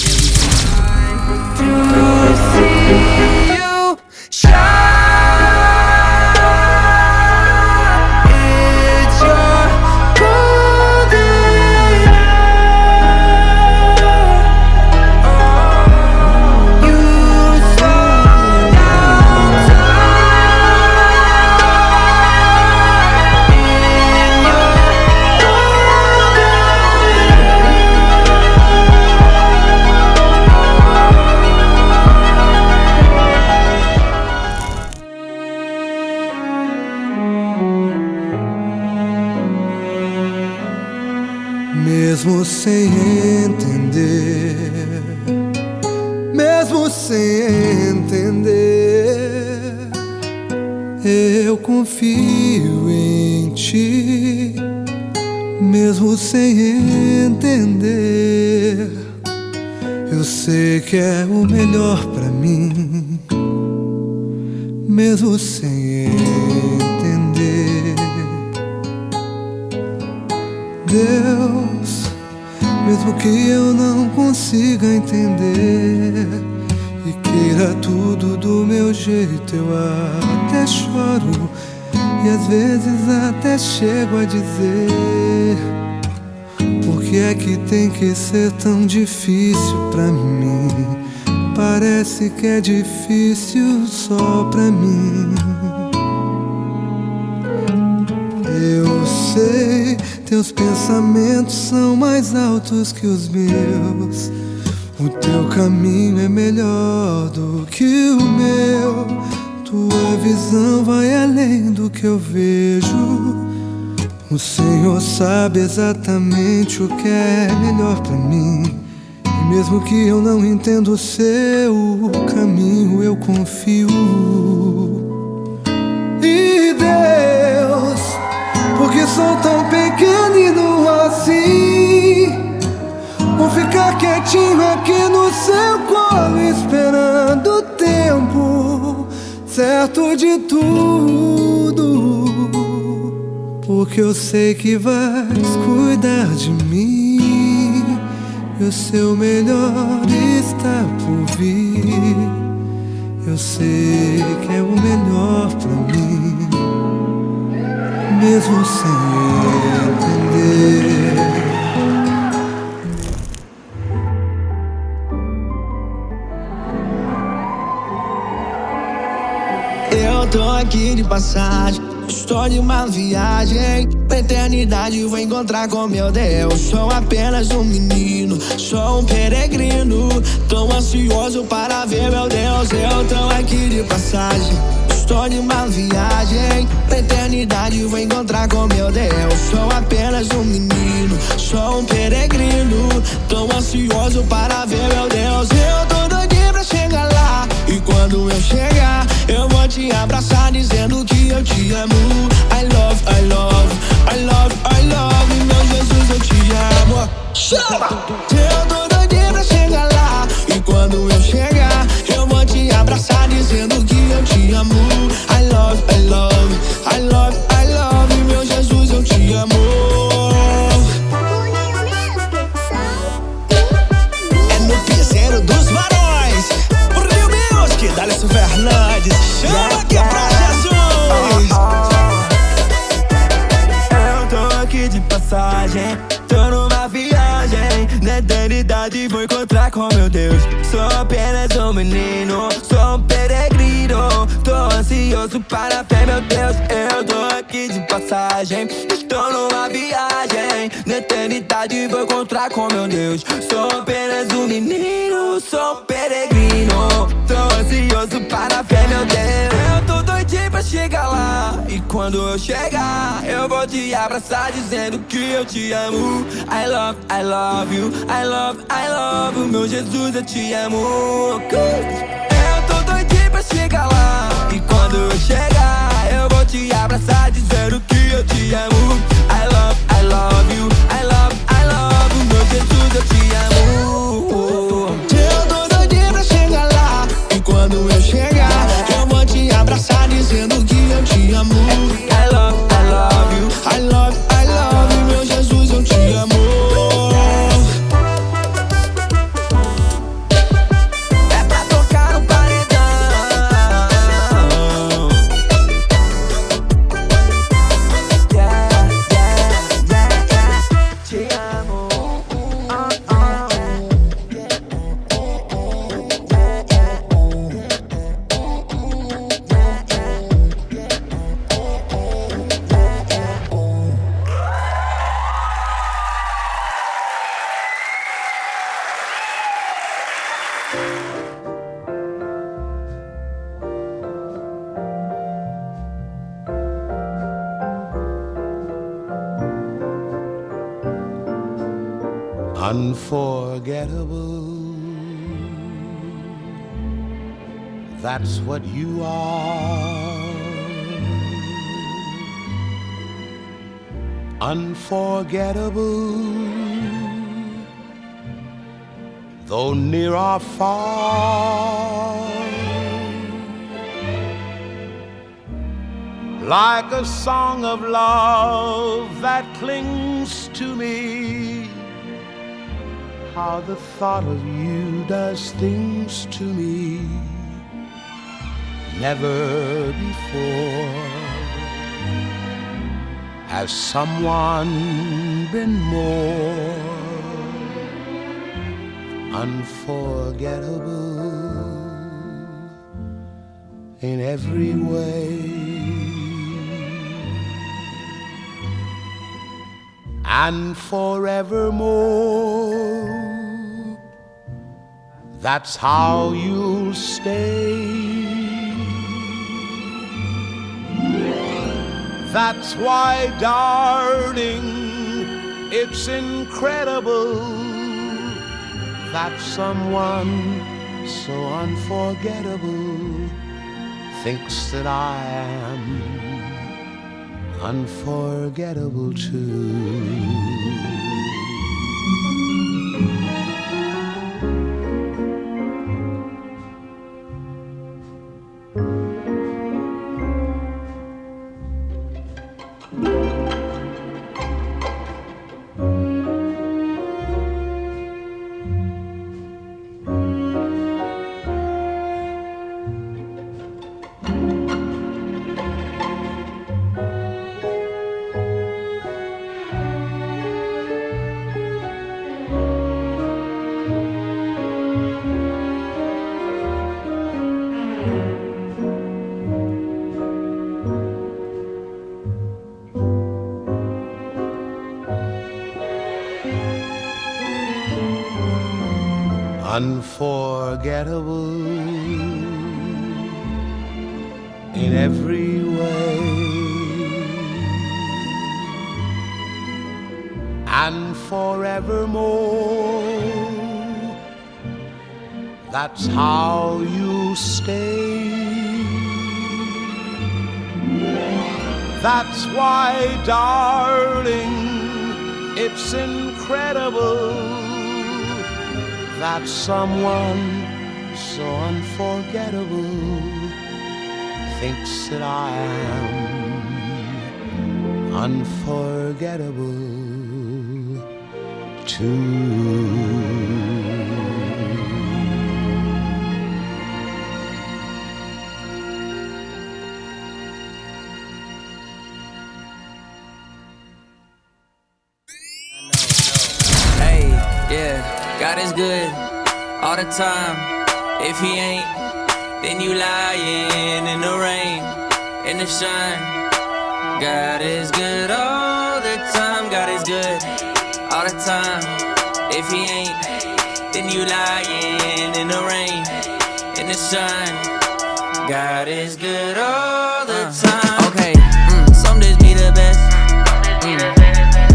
To see you shine. Mesmo sem entender, mesmo sem entender, eu confio em ti. Mesmo sem entender, eu sei que é o melhor pra mim. Mesmo sem entender, Deus, mesmo que eu não consiga entender e queira tudo do meu jeito, eu até choro e às vezes até chego a dizer: por que é que tem que ser tão difícil pra mim? Parece que é difícil só pra mim. Eu sei, teus pensamentos são mais altos que os meus. O teu caminho é melhor do que o meu. Tua visão vai além do que eu vejo. O Senhor sabe exatamente o que é melhor pra mim. E mesmo que eu não entenda o seu caminho, eu confio. E Deus, porque sou tão pequenino assim, vou ficar quietinho aqui no seu colo, esperando o tempo certo de tudo, porque eu sei que vais cuidar de mim e o seu melhor está por vir. Eu sei que é o melhor pra mim, mesmo sem entender. Eu tô aqui de passagem, estou de uma viagem. Na eternidade vou encontrar com meu Deus. Sou apenas um menino, sou um peregrino, tão ansioso para ver meu Deus. Eu tô aqui de passagem, estou de uma viagem. Na eternidade vou encontrar com meu Deus. Sou apenas um menino, sou um peregrino, tão ansioso para ver meu Deus. Eu tô doidinho pra chegar lá, e quando eu chegar, eu vou te abraçar dizendo que eu te amo. I love, I love, I love, I love, meu Jesus, eu te amo. Chama! Eu tô doidinho pra chegar lá, e quando eu chegar, eu vou te abraçar dizendo que eu te amo. I love, I love, I love, I love, meu Jesus, eu te amo. É no piseiro dos varões, o Rio Music, D'Alessio Fernandes. Chama que é pra Jesus. Eu tô aqui de passagem, tô numa viagem. Na eternidade vou encontrar com meu Deus. Sou apenas um menino, sou um peregrino, tô ansioso para ver meu Deus. Eu tô aqui de passagem, estou numa viagem. Na eternidade vou encontrar com meu Deus. Sou apenas um menino, sou um peregrino, tô ansioso para ver meu Deus. Eu tô doidinho pra chegar lá, e quando eu chegar, eu vou te abraçar dizendo que eu te amo. I love you, I love, meu Jesus, eu te amo. Eu tô doidinho pra chegar lá, e quando eu chegar, eu vou te I love you, I love you, meu Jesus, eu te amo. É pra tocar no paredão. Yeah, te amo. Unforgettable, that's what you are. Unforgettable, though near or far. Like a song of love that clings to me. How the thought of you does things to me. Never before has someone been more unforgettable in every way. And forevermore, that's how you'll stay. That's why, darling, it's incredible that someone so unforgettable thinks that I am unforgettable too. Unforgettable in every way, and forevermore, that's how you stay. That's why, darling, it's incredible that someone so unforgettable thinks that I am unforgettable too. God is good all the time. If he ain't, then you lying in the rain, in the shine. God is good all the time. God is good all the time. If he ain't, then you lying in the rain, in the shine. God is good all the time. Okay, some days be the best,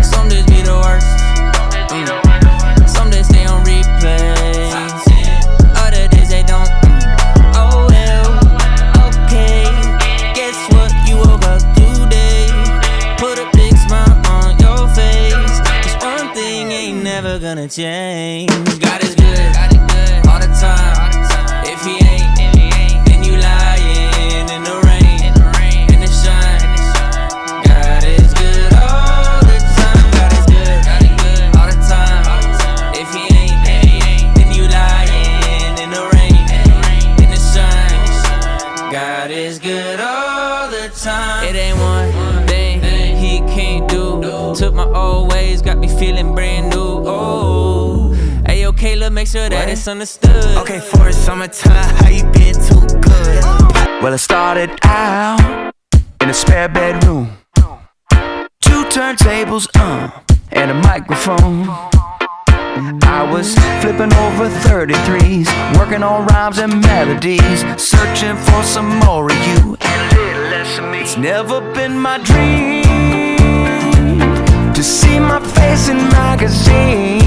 some days be the worst. Some days stay on replay, other days they don't. Oh well, okay. Guess what? You woke up today, put a big smile on your face. 'Cause one thing ain't never gonna change. God is good all the time. If he ain't, then you lying in the rain, in the shine. time. It ain't one thing he can't do. Took my old ways, got me feeling brand new. Oh, hey, okay, look, make sure that it's understood. Okay, for a summertime, how you been too good? Well, it started out in a spare bedroom, 2 turntables, and a microphone. I was flipping over 33s, working on rhymes and melodies, searching for some more of you and a little less of me. It's never been my dream to see my face in magazines.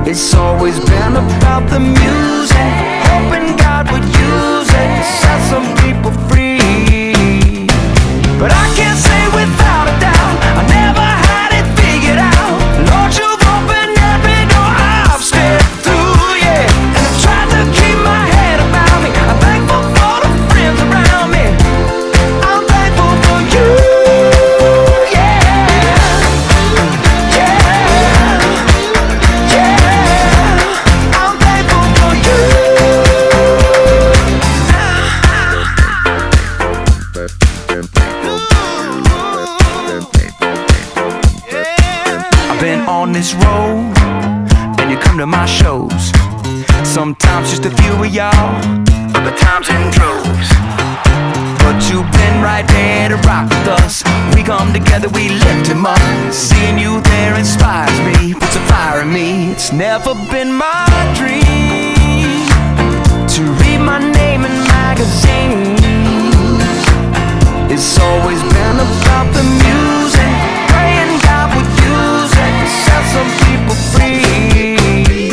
It's always been about the music, hoping God would use it to set some people free. But I can't say without a doubt, I never had it figured out. Lord, you've opened every door I've stepped through, yeah. And I've tried to keep my head about me. I'm thankful for the friends around me. I'm thankful for you, yeah. Yeah, yeah. I'm thankful for you. I've been on this road, and you come to my shows. Sometimes just a few of y'all, other times in droves. But you've been right there to rock with us. We come together, we lift him up. Seeing you there inspires me, puts a fire in me. It's never been my dream to read my name in magazines. It's always been about the music, praying God would use it to set some people free.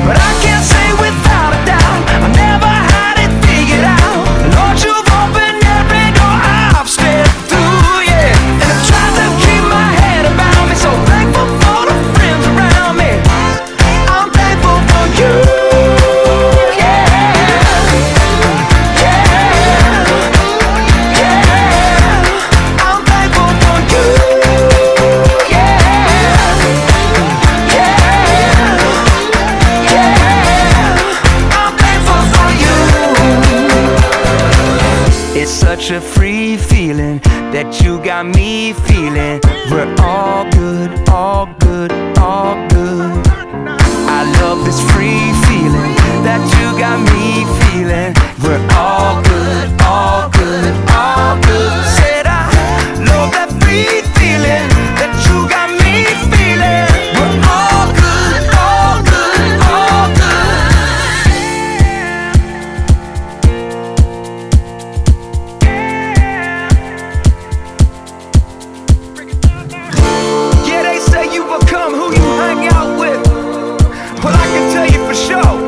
But I can't say without a doubt, I never had it figured out. Lord, you've opened every door I've stepped through, yeah. And I've tried to keep my head about me, so thankful for the friends around me. I'm thankful for you, yeah. It's such a free feeling that you got me feeling. We're all good, all good, all good. I love this free feeling that you got me feeling. We're all good, all good, all good. Said I love that free feeling that you got me feeling. We're all good, all good, all yeah, they say you become who you hang out with. Well, I can tell you for sure,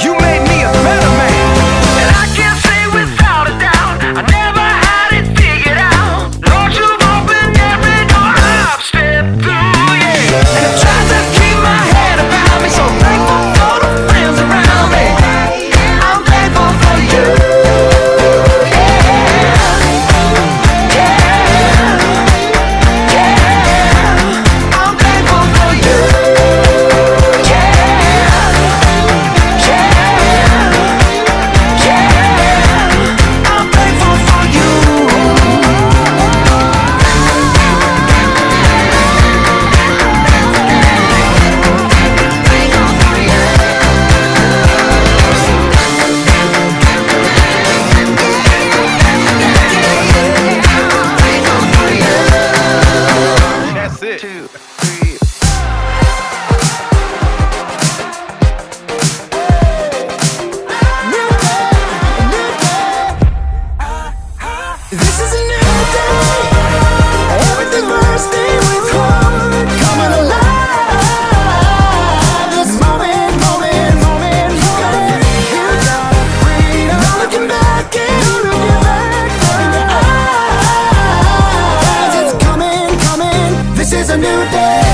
you made me a better man. And I can't say without a doubt, I never had it figured out. Lord, you've opened every door I've stepped through, yeah. And I tried to keep my head about me, so thankful for the friends around me. I'm thankful for you, I'm thankful for you, I'm thankful for you. That's it. 2, 3. This is a new day. Everything bursting with hope, coming alive. This moment, moment, moment. You got freedom. No looking back, and looking back in your eyes. It's coming, coming. This is a new day.